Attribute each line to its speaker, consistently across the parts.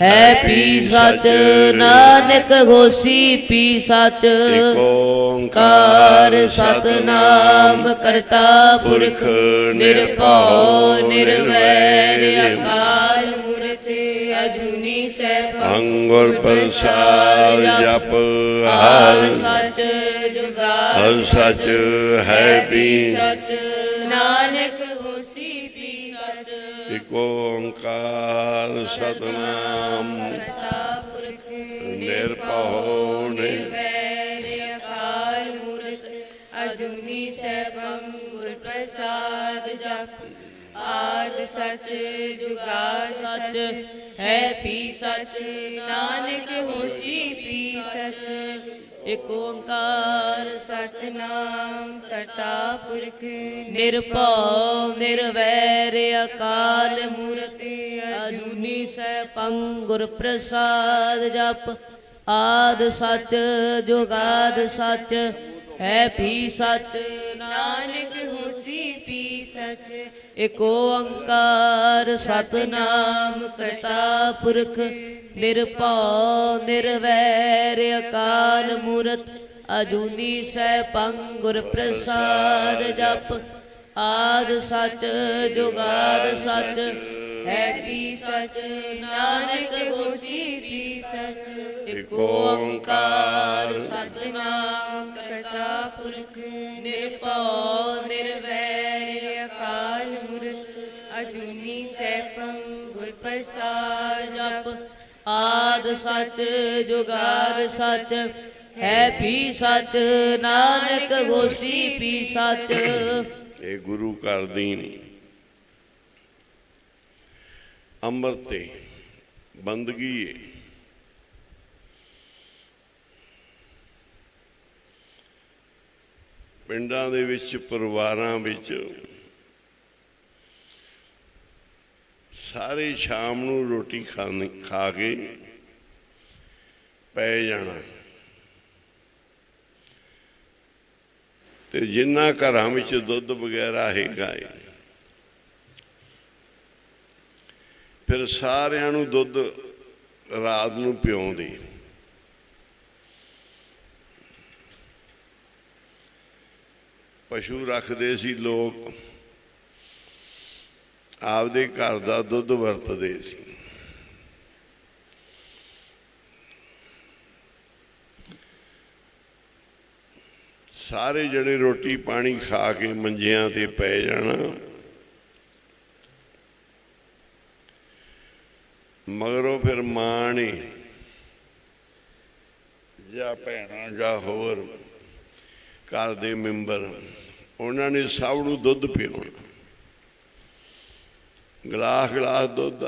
Speaker 1: ਹੈ ਪੀ ਸਚ, ਨਾਨਕ ਹੋਸੀ ਪੀ ਸਚ।
Speaker 2: ਏਕ ਓੰਕਾਰ
Speaker 1: ਸਤਨਾਮ ਕਰਤਾ ਪੁਰਖ ਨਿਰਭਉ ਨਿਰਵੈਰ ਅਕਾਲ ਮੂਰਤ ਅਜੂਨੀ ਸੈਭੰ
Speaker 2: ਗੁਰ ਪ੍ਰਸਾਦ ਜਪ
Speaker 1: ਹਰਿ ਸਚ ਜੁਗਾਦ
Speaker 2: ਹਰਿ ਸਚ ਹੈ ਵੀ
Speaker 1: ਸਚ, ਨਾਨਕ ਹੋਸੀ ਪੀ ਸਚ।
Speaker 2: ਏਕ ਓੰਕਾਰ ਸਤਨਾਮ
Speaker 1: ਕਰਤਾ ਪੁਰਖ
Speaker 2: ਨਿਰਭਉ
Speaker 1: ਨਿਰਵੈਰ ਅਕਾਲ ਮੂਰਤ ਅਜੂਨੀ ਸੈਭੰ ਗੁਰ ਪ੍ਰਸਾਦ ਜਪ ਆਦਿ ਸਚ ਜੁਗਾਦ ਸਚ ਹੈ ਪੀ ਸਚ, ਨਾਨਕ ਹੋਸੀ ਪੀ ਸਚ। ਏਕ ਓੰਕਾਰ ਸਤਨਾਮ ਕਰਤਾ ਪੁਰਖ ਨਿਰਭਉ ਨਿਰਵੈਰ ਅਕਾਲ ਮੂਰਤ ਅਜੂਨੀ ਸੈਭੰ ਗੁਰ ਪ੍ਰਸਾਦ ਜਪ ਆਦਿ ਸਚ ਜੁਗਾਦ ਸਚ ਹੈ ਪੀ ਸਚ, ਨਾਨਕ ਹੋਸੀ ਪੀ ਸਚ। ਏਕ ਓੰਕਾਰ ਸਤਨਾਮ ਕਰਤਾ ਪੁਰਖ ਨਿਰਭਉ ਨਿਰਵੈਰ ਅਕਾਲ ਮੂਰਤ ਅਜੂਨੀ ਸੈਭੰ ਗੁਰ ਪ੍ਰਸਾਦ ਜਪ ਆਦਿ ਸਚ ਜੁਗਾਦ ਸਚ ਹੈ ਪੀ ਸਚ, ਨਾਨਕ ਹੋਸੀ ਪੀ ਸਚ। ਏਕ ਓੰਕਾਰ ਸਤਨਾਮ ਕਰਤਾ ਪੁਰਖ ਨਿਰਭਉ ਨਿਰਵੈਰ ਅਕਾਲ ਮੂਰਤ ਅਜੂਨੀ ਸੈਭੰ ਗੁਰ ਪ੍ਰਸਾਦ ਜਪ ਆਦਿ ਸਚ ਜੁਗਾਦ ਸਚ ਹੈ ਪੀ ਸਚ, ਨਾਨਕ ਹੋਸੀ ਪੀ ਸਚ।
Speaker 2: ਇਹ ਗੁਰੂ ਘਰ ਦੀ ਅੰਮ੍ਰਿਤ ਤੇ ਬੰਦਗੀ ਹੈ। ਪਿੰਡਾਂ ਦੇ ਵਿੱਚ ਪਰਿਵਾਰਾਂ ਵਿੱਚ ਸਾਰੇ ਸ਼ਾਮ ਨੂੰ ਰੋਟੀ ਖਾ ਕੇ ਪੈ ਜਾਣਾ, ਤੇ ਜਿਨ੍ਹਾਂ ਘਰਾਂ ਵਿੱਚ ਦੁੱਧ ਵਗੈਰਾ ਹੈਗਾ ਏ ਫਿਰ ਸਾਰਿਆਂ ਨੂੰ ਦੁੱਧ ਰਾਤ ਨੂੰ ਪਿਆਉਂਦੇ। ਪਸ਼ੂ ਰੱਖਦੇ ਸੀ ਲੋਕ, ਆਪਦੇ ਘਰ ਦਾ ਦੁੱਧ ਵਰਤਦੇ ਸੀ। ਸਾਰੇ ਜਣੇ ਰੋਟੀ ਪਾਣੀ ਖਾ ਕੇ ਮੰਜਿਆਂ ਤੇ ਪੈ ਜਾਣਾ, ਮਗਰੋਂ ਫਿਰ ਮਾਂ ਨੇ ਜਾਂ ਭੈਣਾਂ ਜਾਂ ਹੋਰ ਘਰ ਦੇ ਮੈਂਬਰ ਉਹਨਾਂ ਨੇ ਸਭ ਨੂੰ ਦੁੱਧ ਪਿਆਉਣਾ, ਗਲਾਸ ਗਲਾਸ ਦੁੱਧ।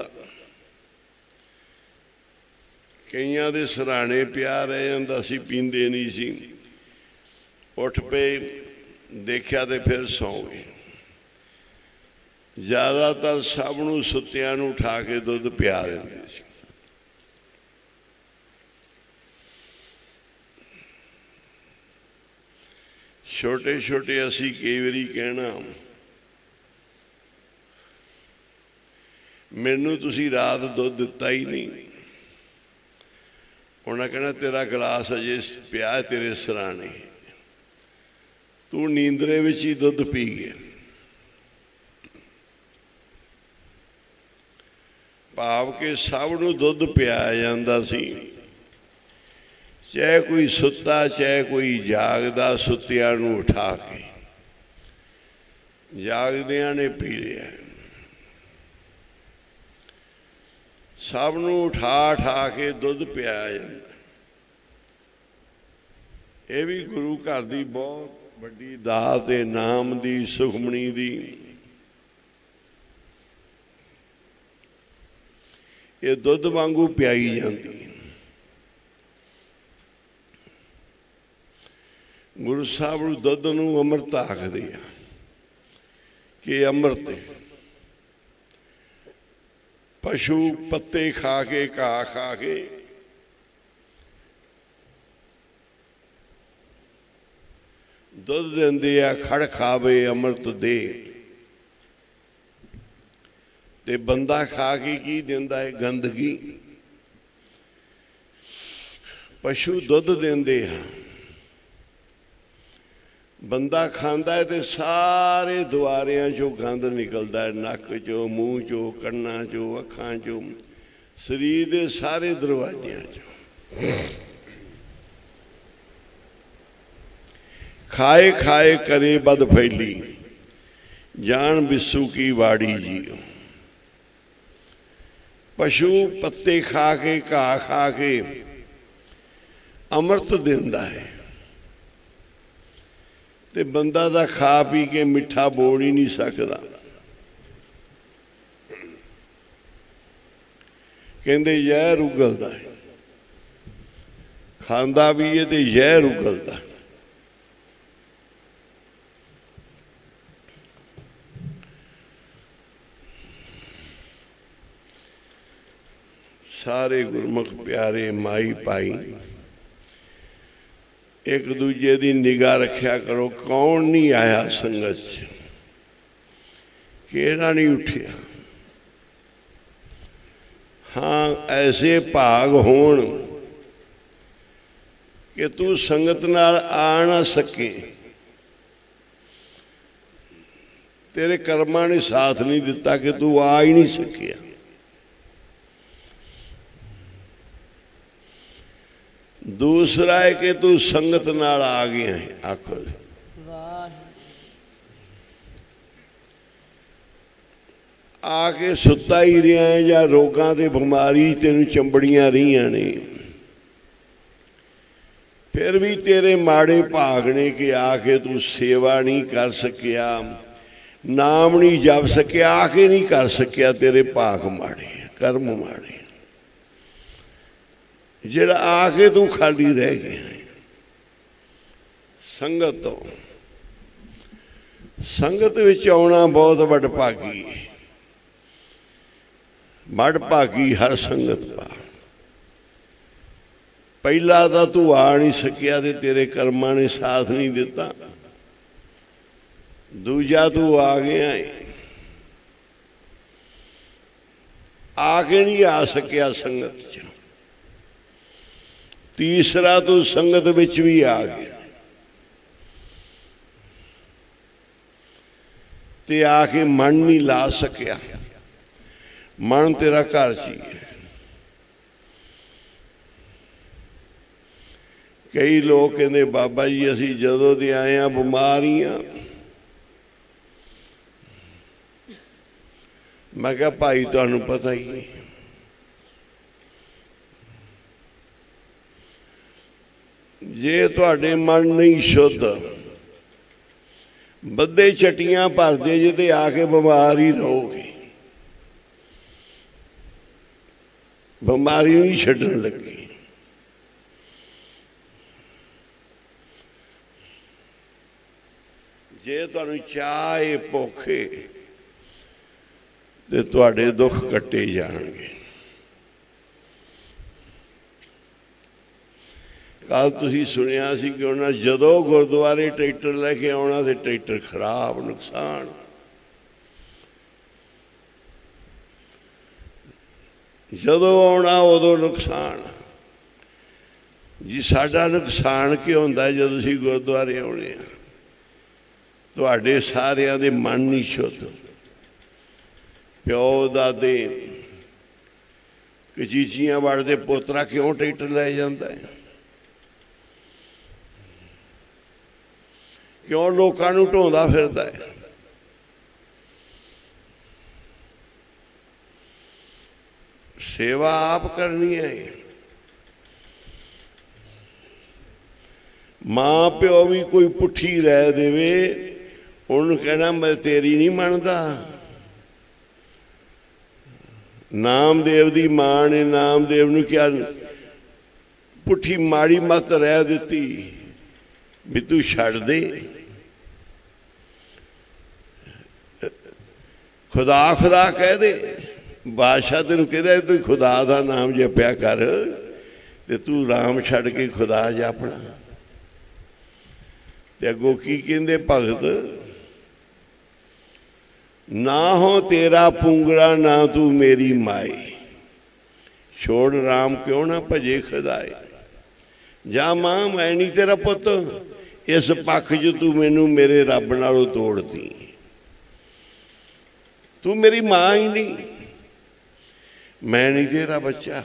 Speaker 2: ਕਈਆਂ ਦੇ ਸਿਰਹਾਣੇ ਪਿਆ ਰਹਿ ਜਾਂਦਾ ਸੀ, ਪੀਂਦੇ ਨਹੀਂ ਸੀ। ਉੱਠ ਪਏ, ਦੇਖਿਆ ਤੇ ਫਿਰ ਸੌਂ ਗਏ। ਜ਼ਿਆਦਾਤਰ ਸਭ ਨੂੰ ਸੁੱਤਿਆਂ ਨੂੰ ਉਠਾ ਕੇ ਦੁੱਧ ਪਿਆ ਦਿੰਦੇ ਸੀ। ਛੋਟੇ ਛੋਟੇ ਅਸੀਂ ਕਈ ਵਾਰੀ ਕਹਿਣਾ, ਮੈਨੂੰ ਤੁਸੀਂ ਰਾਤ ਦੁੱਧ ਦਿੱਤਾ ਹੀ ਨਹੀਂ। ਉਹਨਾਂ ਕਹਿਣਾ ਤੇਰਾ ਗਲਾਸ ਅਜੇ ਪਿਆ ਤੇਰੇ ਸਿਰਹਾਣੇ, ਤੂੰ ਨੀਂਦਰੇ ਵਿੱਚ ਹੀ ਦੁੱਧ ਪੀ ਗਿਆ। ਭਾਵ ਕਿ ਸਭ ਨੂੰ ਦੁੱਧ ਪਿਆਇਆ ਜਾਂਦਾ ਸੀ, ਚਾਹੇ ਕੋਈ ਸੁੱਤਾ ਚਾਹੇ ਕੋਈ ਜਾਗਦਾ, ਸੁੱਤਿਆਂ ਨੂੰ ਉਠਾ ਕੇ ਜਾਗਦਿਆਂ ਨੇ ਪੀ ਲਿਆ। ਸਭ ਨੂੰ ਉਠਾ ਕੇ ਦੁੱਧ ਪਿਆਇਆ ਜਾਂਦਾ। ਇਹ ਵੀ ਗੁਰੂ ਘਰ ਦੀ ਬਹੁਤ ਵੱਡੀ ਦਾਤ ਹੈ, ਨਾਮ ਦੀ, ਸੁਖਮਣੀ ਦੀ। ਇਹ ਦੁੱਧ ਵਾਂਗੂ ਪਿਆਈ ਜਾਂਦੀ ਹੈ। ਗੁਰੂ ਸਾਹਿਬ ਨੂੰ ਦੁੱਧ ਨੂੰ ਅੰਮ੍ਰਿਤ ਆਖਦੇ ਆ ਕਿ ਅੰਮ੍ਰਿਤ। ਪਸ਼ੂ ਪੱਤੇ ਖਾ ਕੇ, ਘਾਹ ਖਾ ਕੇ ਦੁੱਧ ਦਿੰਦੇ ਆ, ਖੜ ਖਾਵੇ ਅੰਮ੍ਰਿਤ ਦੇ। ਤੇ ਬੰਦਾ ਖਾ ਕੇ ਕੀ ਦਿੰਦਾ ਹੈ? ਗੰਦਗੀ। ਪਸ਼ੂ ਦੁੱਧ ਦਿੰਦੇ ਹਨ, ਬੰਦਾ ਖਾਂਦਾ ਹੈ ਤੇ ਸਾਰੇ ਦੁਆਰਿਆਂ 'ਚੋਂ ਗੰਦ ਨਿਕਲਦਾ ਹੈ, ਨੱਕ 'ਚੋਂ, ਮੂੰਹ 'ਚੋਂ, ਕੰਨਾਂ 'ਚੋਂ, ਅੱਖਾਂ 'ਚੋਂ, ਸਰੀਰ ਦੇ ਸਾਰੇ ਦਰਵਾਜ਼ਿਆਂ 'ਚੋਂ। ਖਾਏ ਖਾਏ ਕਰੇ ਬਦ ਫੈਲੀ, ਜਾਣ ਬਿੱਸੂ ਕੀ ਵਾੜੀ ਜੀ। ਪਸ਼ੂ ਪੱਤੇ ਖਾ ਕੇ, ਘਾਹ ਖਾ ਕੇ ਅੰਮ੍ਰਿਤ ਦਿੰਦਾ ਹੈ, ਤੇ ਬੰਦਾ ਦਾ ਖਾ ਪੀ ਕੇ ਮਿੱਠਾ ਬੋਲ ਹੀ ਨਹੀਂ ਸਕਦਾ। ਕਹਿੰਦੇ ਜ਼ਹਿਰ ਉਗਲਦਾ ਹੈ, ਖਾਂਦਾ ਵੀ ਹੈ ਤੇ ਜ਼ਹਿਰ ਉਗਲਦਾ। ਸਾਰੇ ਗੁਰਮੁਖ ਪਿਆਰੇ ਮਾਈ ਭਾਈ ਇੱਕ ਦੂਜੇ ਦੀ ਨਿਗਾਹ ਰੱਖਿਆ ਕਰੋ। ਕੌਣ ਨਹੀਂ ਆਇਆ ਸੰਗਤ 'ਚ, ਕਿਹੜਾ ਨਹੀਂ ਉੱਠਿਆ। ਹਾਂ, ਐਸੇ ਭਾਗ ਹੋਣ ਕਿ ਤੂੰ ਸੰਗਤ ਨਾਲ ਆ ਨਾ ਸਕੇ, ਤੇਰੇ ਕਰਮਾਂ ਨੇ ਸਾਥ ਨਹੀਂ ਦਿੱਤਾ ਕਿ ਤੂੰ ਆ ਹੀ ਨਹੀਂ ਸਕਿਆ। दूसरा है कि तू संगत नाल आ गया है। आखो आके सुता ही रहा है या रोगां ते बीमारी तेन चंबड़ियां रही ने, फिर भी तेरे माड़े भाग ने कि आके तू सेवा नहीं कर सकिया, नाम नहीं जप सकिया, आके नहीं कर सकिया। तेरे भाग माड़े, कर्म माड़े, ਜਿਹੜਾ ਆ ਕੇ ਤੂੰ ਖਾਲੀ ਰਹਿ ਗਿਆ। ਸੰਗਤ ਤੋਂ, ਸੰਗਤ ਵਿੱਚ ਆਉਣਾ ਬਹੁਤ ਵਡਭਾਗੀ ਹੈ। ਵਡਭਾਗੀ ਹਰ ਸੰਗਤ ਪਾ। ਪਹਿਲਾ ਤਾਂ ਤੂੰ ਆ ਨਹੀਂ ਸਕਿਆ ਤੇ ਤੇਰੇ ਕਰਮਾਂ ਨੇ ਸਾਥ ਨਹੀਂ ਦਿੱਤਾ। ਦੂਜਾ ਤੂੰ ਆ ਗਿਆ ਹੈ, ਆ ਕੇ ਨਹੀਂ ਆ ਸਕਿਆ ਸੰਗਤ 'ਚ। तीसरा तू संगत विच भी आ गया ते आके मन नहीं ला सकिया। मन तेरा घर च ही है। कई लोग कहते बाबा जी असी जदों दे आए हैं बीमार ही हाँ। मैं कहा भाई तुहानू पता ही है, जे तुहाडे मन नहीं शुद्ध, बदे चटियां भरदे जे ते आके बीमार ही रहोगे। बीमारी नहीं छड्डण लगी। जे तुहानू चाहे भुखे ते तुहाडे दुख कट्टे जाणगे। कल तुसीं सुनिया सी कि उन्हें जदों गुरुद्वारे ट्रैक्टर लैके आना तो ट्रैक्टर खराब, नुकसान। जदों आना उदों नुकसान। जी साडा नुकसान क्यों होंदा है जदों असीं गुरुद्वारे आउणे आ? तुहाडे सारियां दे मन नहीं शुद्ध। प्यो दादे कचीचियां वड़दे पोतरा क्यों ट्रैक्टर लै जांदा है? क्यों लोगों नूं ढोंदा फिरदा है? सेवा आप करनी है। मां प्यो भी कोई पुठी रह देवे, उन्होंने कहना मैं तेरी नहीं मनदा। नामदेव दी मां ने नामदेव नूं क्या पुठी माड़ी मत रह दिती भी तू छड़ दे। खुदा खुदा कह दे, बादशाह तेन कहता तू खुदा का नाम जपया कर ते तू राम छड़ के खुदा जपना। ते अगों की कहंदे भगत, ना हो तेरा पूंगड़ा ना तू मेरी माई, छोड़ राम क्यों ना भजे खुदाए। ਜਾਂ ਮਾਂ मैं नहीं तेरा पुत, इस पक्ष च तू मैनू मेरे रब नालों तोड़ती, तू मेरी मां ही नहीं, मैं नहीं तेरा बच्चा।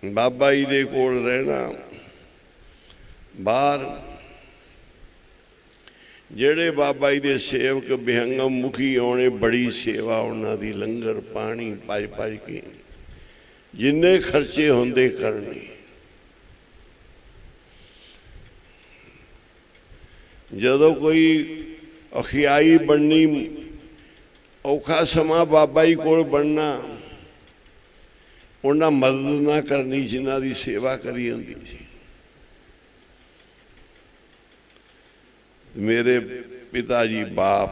Speaker 2: बाबा जी दे कोल रहना, बाहर जेड़े बाबा जी दे सेवक बिहंगम मुखी आने, बड़ी सेवा उन्हां दी, लंगर पानी पज पज के जिन्ने खर्चे होंदे करने। जदों कोई अखियाई बननी, औखा समा बाबा जी कोल बनना, उन्हां मदद ना करनी जिन्हां दी सेवा करी हुंदी सी। मेरे पिता जी बाप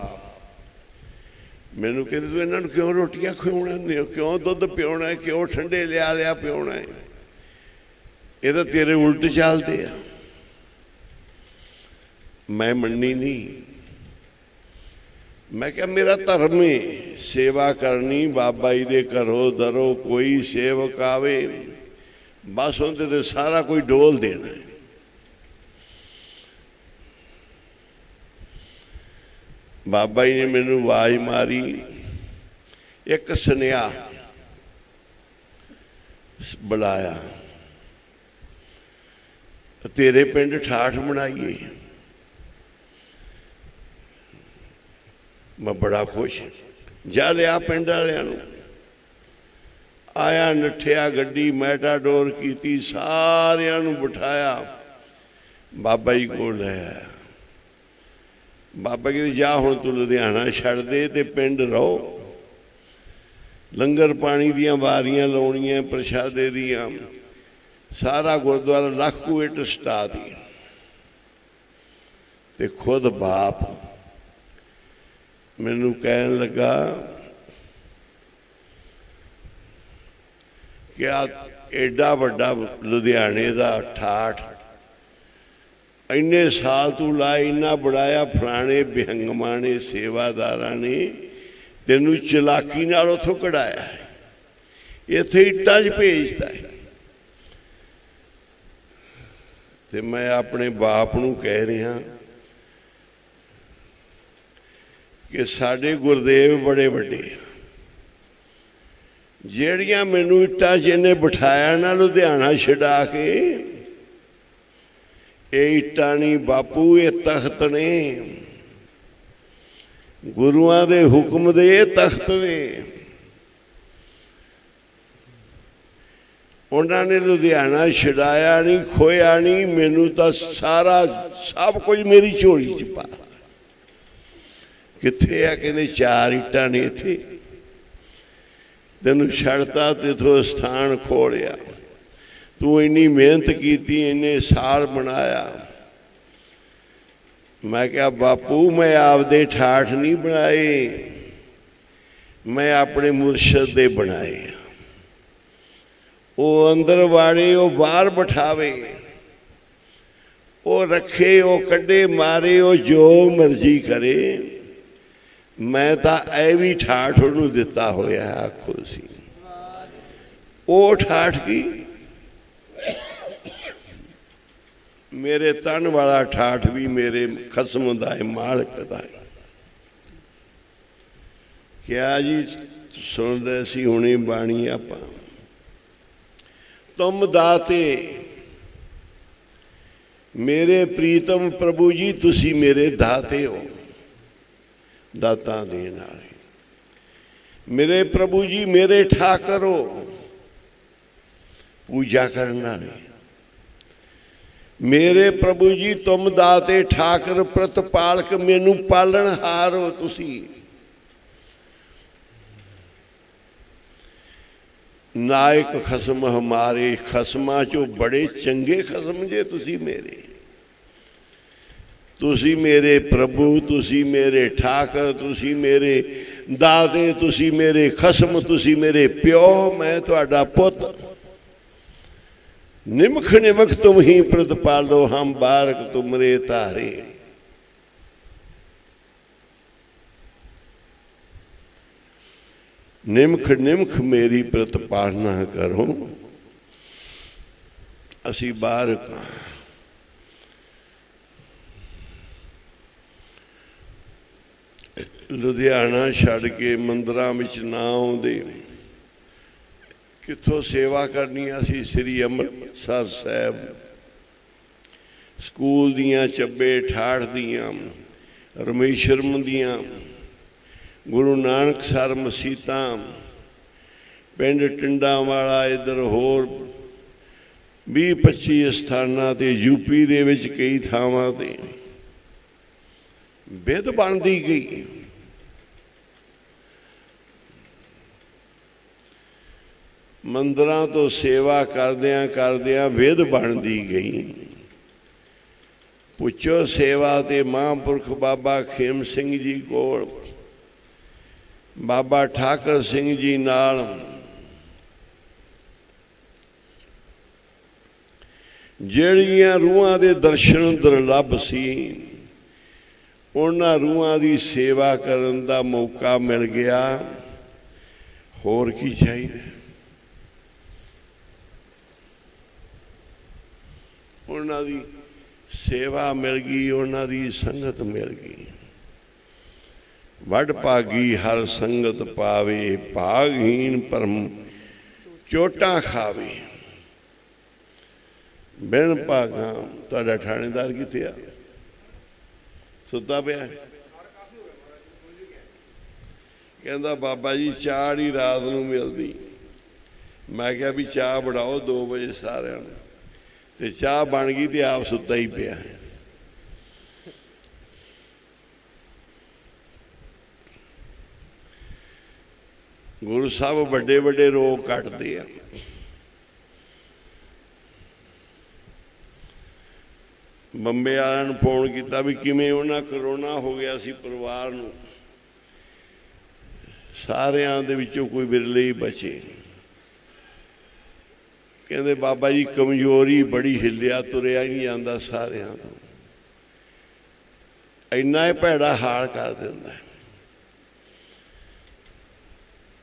Speaker 2: मैनू कहते तू इन्हां नूं क्यों रोटियां खवाउणा, क्यों दुध पियाउणा है, क्यों ठंडे लिया लिया पियाउणा है, ये तो तेरे उल्ट चलते आ। मैं मन्नी नहीं, मैं क्या मेरा धर्म है सेवा करनी। बाबा जी दे घरों दरों कोई सेवक आवे, बस उनते ते सारा कोई डोल देना है। बाबा जी ने मैनू आवाज मारी, एक सुनिया बुलाया, तेरे पिंड ठाठ बनाइए। मैं बड़ा खुश, जा लिया पिंड वालियां नूं, आया नठिया, गड्डी मैटाडोर की, सारियां नूं बिठाया, बाबा जी को ले आया। बाबा जी जा हुण तू लुधियाना छड़ दे ते पिंड रहो, लंगर पानी दियां वारियां लाउणियां, प्रशादे दियां, सारा गुरुद्वारा लाखों इट सटा दी। ते खुद बाप मैनू कहन लगा कि आ एडा वड्डा लुधियाने दा ठाठ इन्ने साल तू ला, इन्ना बढ़ाया, फलाने बिहंगमां ने सेवादारां ने तेनू चलाकी नाल उथों कढ़ाया है, इत्थे इट्टां च भेजता है। ते मैं अपने बाप नूं कह रहा कि साडे गुरदेव बड़े वड्डे, जेड़ियां मैनू इट्टां च इन्ने बिठाया ना लुधियाना छड़ा के, ये इट्टां नहीं बापू, ये तख्त ने, गुरुआं दे हुक्म दे तख्त ने। उन्होंने लुधियाना छड़ाया नहीं, खोया नहीं, मैनू तो सारा सब कुछ मेरी झोली च पा। कित्थे आ, कहते 4 इट्टां ने इत्थे, तेनू छड़ता ते इत्थों स्थान खोलिया, तू इन्नी मेहनत की, इन्ने साल बनाया। मैं क्या बापू, मैं आपदे ठाठ नहीं बनाए, मैं अपने मुर्शद दे बनाए। वो अंदर वाड़े, वो बाहर बिठावे, वो रखे, वो कड्डे मारे, वो जो मर्जी करे, मैं तो ऐ भी ठाठ उन्होंने दिता होया आखो सी। वो ठाठ की मेरे तन वाला ठाठ भी मेरे खसम दा है, मालक दा है। क्या जी सुन रहे सी हुणे बाणी आपां, तुम दाते मेरे प्रीतम प्रभु जी, तुसी मेरे दाते हो, दाता देण वाले। मेरे प्रभु जी मेरे ठाकर हो, पूजा करने वाले। मेरे प्रभु जी तुम दाते ठाकर प्रतिपालक, मैनू पालन हार हो तुसी। नायक खसम हमारे, खसमां चो बड़े चंगे खसम जे तुसी मेरे। तुसी मेरे प्रभु, तुसी मेरे ठाकर, तुसी मेरे दाते, तुसी मेरे खसम, तुसी मेरे प्यो, मैं तुहाडा पुत। निमख निमख तुम ही प्रतिपालो, हम बारक तुमरे तारे। ਨਿਮਖ ਨਿਮਖ ਮੇਰੀ ਪ੍ਰਤਿਪਾਲਨਾ ਕਰੋ। ਅਸੀਂ ਬਾਹਰ ਲੁਧਿਆਣਾ ਛੱਡ ਕੇ ਮੰਦਰਾਂ ਵਿੱਚ ਨਾ ਆਉਂਦੇ, ਕਿੱਥੋਂ ਸੇਵਾ ਕਰਨੀ। ਅਸੀਂ ਸ੍ਰੀ ਅੰਮ੍ਰਿਤਸਰ ਸਾਹਿਬ ਸਕੂਲ ਦੀਆਂ, ਚੱਬੇ ਠਾਠ ਦੀਆਂ, ਰਮੇਸ਼ਰਮ ਦੀਆਂ, ਗੁਰੂ ਨਾਨਕਸਰ ਮਸੀਤਾਂ, ਪਿੰਡ ਟਿੰਡਾਂ ਵਾਲਾ, ਇੱਧਰ ਹੋਰ 20-25 ਸਥਾਨਾਂ 'ਤੇ, ਯੂਪੀ ਦੇ ਵਿੱਚ ਕਈ ਥਾਵਾਂ 'ਤੇ ਬਿਧ ਬਣਦੀ ਗਈ। ਮੰਦਰਾਂ ਤੋਂ ਸੇਵਾ ਕਰਦਿਆਂ ਕਰਦਿਆਂ ਵਿਧ ਬਣਦੀ ਗਈ। ਪੁੱਛੋ ਸੇਵਾ ਤੇ ਮਹਾਂਪੁਰਖ ਬਾਬਾ ਖੇਮ ਸਿੰਘ ਜੀ ਕੋਲ, ਬਾਬਾ ਠਾਕਰ ਸਿੰਘ ਜੀ ਨਾਲ ਜਿਹੜੀਆਂ ਰੂਹਾਂ ਦੇ ਦਰਸ਼ਨ ਦੁਰਲੱਭ ਸੀ, ਉਹਨਾਂ ਰੂਹਾਂ ਦੀ ਸੇਵਾ ਕਰਨ ਦਾ ਮੌਕਾ ਮਿਲ ਗਿਆ। ਹੋਰ ਕੀ ਚਾਹੀਦਾ? ਉਹਨਾਂ ਦੀ ਸੇਵਾ ਮਿਲ ਗਈ, ਉਹਨਾਂ ਦੀ ਸੰਗਤ ਮਿਲ ਗਈ। ਵੱਡ ਭਾਗੀ ਹਰ ਸੰਗਤ ਪਾਵੇ, ਭਾਗਹੀਣ ਪਰਮ ਚੋਟਾਂ ਖਾਵੇ। ਬਿਨ ਭਾਗਾਂ। ਤੁਹਾਡਾ ਥਾਣੇਦਾਰ ਕਿੱਥੇ ਆ? ਸੁੱਤਾ ਪਿਆ? ਕਹਿੰਦਾ ਬਾਬਾ ਜੀ ਚਾਹ ਹੀ ਰਾਤ ਨੂੰ ਮਿਲਦੀ। ਮੈਂ ਕਿਹਾ ਵੀ ਚਾਹ ਬਣਾਓ 2 ਵਜੇ ਸਾਰਿਆਂ ਨੂੰ, ਤੇ ਚਾਹ ਬਣ ਗਈ ਤੇ ਆਪ ਸੁੱਤਾ ਹੀ ਪਿਆ। ਗੁਰੂ ਸਾਹਿਬ ਵੱਡੇ ਵੱਡੇ ਰੋਗ ਕੱਟਦੇ ਆ। ਬੰਬੇ ਵਾਲਿਆਂ ਨੂੰ ਫੋਨ ਕੀਤਾ ਵੀ ਕਿਵੇਂ ਉਹਨਾਂ ਕਰੋਨਾ ਹੋ ਗਿਆ ਸੀ ਪਰਿਵਾਰ ਨੂੰ, ਸਾਰਿਆਂ ਦੇ ਵਿੱਚੋਂ ਕੋਈ ਵਿਰਲੇ ਹੀ ਬਚੇ। ਕਹਿੰਦੇ ਬਾਬਾ ਜੀ ਕਮਜ਼ੋਰੀ ਬੜੀ, ਹਿੱਲਿਆ ਤੁਰਿਆ ਹੀ ਨਹੀਂ ਜਾਂਦਾ ਸਾਰਿਆਂ ਤੋਂ, ਇੰਨਾ ਹੀ ਭੈੜਾ ਹਾਲ ਕਰ ਦਿੰਦਾ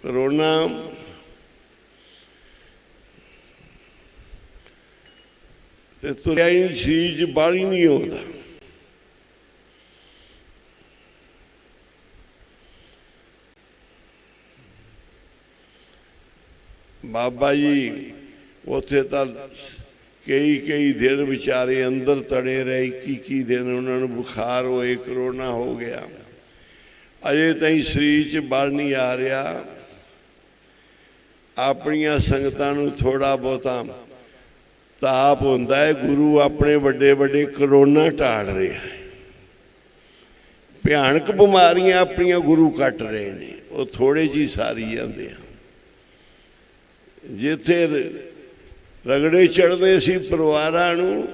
Speaker 2: ਕਰੋਨਾ। ਤੇ ਤੁਰਿਆ ਹੀ ਨਹੀਂ, ਸਰੀਰ 'ਚ ਬਲ ਹੀ ਨਹੀਂ ਆਉਂਦਾ। ਬਾਬਾ ਜੀ ਉੱਥੇ ਤਾਂ ਕਈ ਦਿਨ ਵਿਚਾਰੇ ਅੰਦਰ ਤੜੇ ਰਹੇ, 21 ਦਿਨ ਉਹਨਾਂ ਨੂੰ ਬੁਖਾਰ ਹੋਏ, ਕਰੋਨਾ ਹੋ ਗਿਆ। ਅਜੇ ਤਾਈਂ ਸਰੀਰ 'ਚ ਬਲ ਨਹੀਂ ਆ ਰਿਹਾ। ਆਪਣੀਆਂ ਸੰਗਤਾਂ ਨੂੰ ਥੋੜ੍ਹਾ ਬਹੁਤਾ ਤਾਪ ਹੁੰਦਾ ਹੈ। ਗੁਰੂ ਆਪਣੇ ਵੱਡੇ ਵੱਡੇ ਕਰੋਨਾ ਢਾਲ ਰਿਹਾ। ਭਿਆਨਕ ਬਿਮਾਰੀਆਂ ਆਪਣੀਆਂ ਗੁਰੂ ਕੱਟ ਰਹੇ ਨੇ, ਉਹ ਥੋੜ੍ਹੇ ਜਿਹੀ ਸਾਰੀ ਜਾਂਦੇ ਆ। ਜਿੱਥੇ ਰਗੜੇ ਚੜ੍ਹਦੇ ਸੀ ਪਰਿਵਾਰਾਂ ਨੂੰ,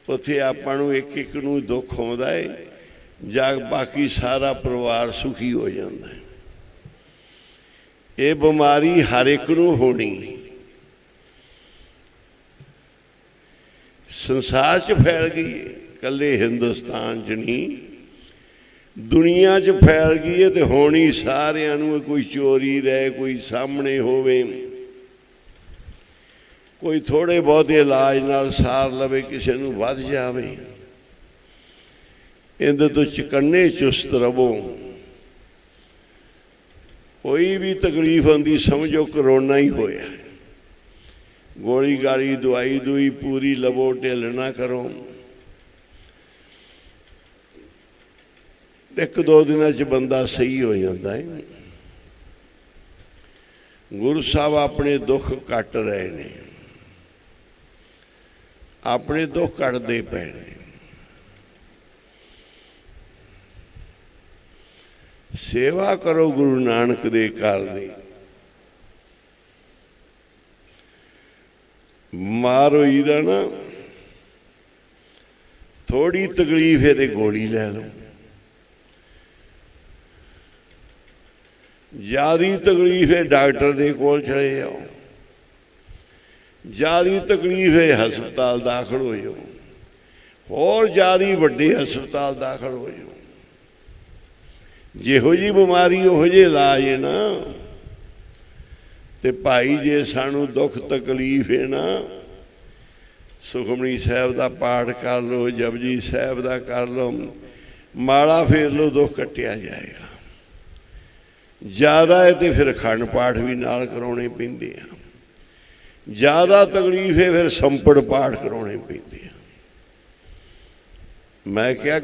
Speaker 2: ਉੱਥੇ ਆਪਾਂ ਨੂੰ ਇੱਕ ਇੱਕ ਨੂੰ ਦੁੱਖ ਆਉਂਦਾ ਹੈ, ਜਾਂ ਬਾਕੀ ਸਾਰਾ ਪਰਿਵਾਰ ਸੁਖੀ ਹੋ ਜਾਂਦਾ ਹੈ। ਇਹ ਬਿਮਾਰੀ ਹਰ ਇੱਕ ਨੂੰ ਹੋਣੀ, ਸੰਸਾਰ 'ਚ ਫੈਲ ਗਈ ਹੈ, ਇਕੱਲੇ ਹਿੰਦੁਸਤਾਨ 'ਚ ਨਹੀਂ, ਦੁਨੀਆ 'ਚ ਫੈਲ ਗਈ ਹੈ। ਤੇ ਹੋਣੀ ਸਾਰਿਆਂ ਨੂੰ। ਕੋਈ ਚੋਰੀ ਰਹੇ, ਕੋਈ ਸਾਹਮਣੇ ਹੋਵੇ, ਕੋਈ ਥੋੜ੍ਹੇ ਬਹੁਤੇ ਇਲਾਜ ਨਾਲ ਸਾਰ ਲਵੇ, ਕਿਸੇ ਨੂੰ ਵੱਧ ਜਾਵੇ। ਇਹਦੇ ਤੋਂ ਚੁਕੰਨੇ ਚੁਸਤ ਰਵੋ। ਕੋਈ ਵੀ ਤਕਲੀਫ ਆਉਂਦੀ ਸਮਝੋ ਕਰੋਨਾ ਹੀ ਹੋਇਆ। ਗੋਲੀ ਗਾਲੀ ਦਵਾਈ ਦੂਈ ਪੂਰੀ ਲਵੋ, ਢਿੱਲ ਨਾ ਕਰੋ। 1-2 ਦਿਨਾਂ 'ਚ ਬੰਦਾ ਸਹੀ ਹੋ ਜਾਂਦਾ ਹੈ। ਗੁਰੂ ਸਾਹਿਬ ਆਪਣੇ ਦੁੱਖ ਕੱਟ ਰਹੇ ਨੇ, ਆਪਣੇ ਦੁੱਖ ਕੱਟਦੇ ਪਏ ਨੇ। ਸੇਵਾ ਕਰੋ ਗੁਰੂ ਨਾਨਕ ਦੇ ਘਰ ਦੀ। ਮਾਰ ਹੋਈ ਦਾ ਨਾ, ਥੋੜੀ ਤਕਲੀਫ ਹੈ ਤੇ ਗੋਲੀ ਲੈ ਲਓ। ਜ਼ਿਆਦੀ ਤਕਲੀਫ ਹੈ ਡਾਕਟਰ ਦੇ ਕੋਲ ਚਲੇ ਜਾਓ। ਜ਼ਿਆਦੀ ਤਕਲੀਫ ਹੈ ਹਸਪਤਾਲ ਦਾਖਲ ਹੋ ਜਾਓ। ਹੋਰ ਜ਼ਿਆਦੀ ਵੱਡੇ ਹਸਪਤਾਲ ਦਾਖਲ ਹੋ ਜਾਓ। ਜਿਹੋ ਜੀ ਬਿਮਾਰੀ ਉਹੋ ਜਿਹੇ ਇਲਾਜ ਹੈ ਨਾ। ਤੇ ਭਾਈ ਜੇ ਸਾਨੂੰ ਦੁੱਖ ਤਕਲੀਫ ਹੈ ਨਾ, ਸੁਖਮਨੀ ਸਾਹਿਬ ਦਾ ਪਾਠ ਕਰ ਲਓ, ਜਪਜੀ ਸਾਹਿਬ ਦਾ ਕਰ ਲਓ, ਮਾਲਾ ਫੇਰ ਲਓ, ਦੁੱਖ ਕੱਟਿਆ ਜਾਏਗਾ। ਜ਼ਿਆਦਾ ਹੈ ਤੇ ਫਿਰ ਅਖੰਡ ਪਾਠ ਵੀ ਨਾਲ ਕਰਾਉਣੇ ਪੈਂਦੇ ਆ। ਜ਼ਿਆਦਾ ਤਕਲੀਫ ਹੈ ਫਿਰ ਸੰਪੜ ਪਾਠ ਕਰਾਉਣੇ ਪੈਂਦੇ ਆ। ਮੈਂ ਕਿਹਾ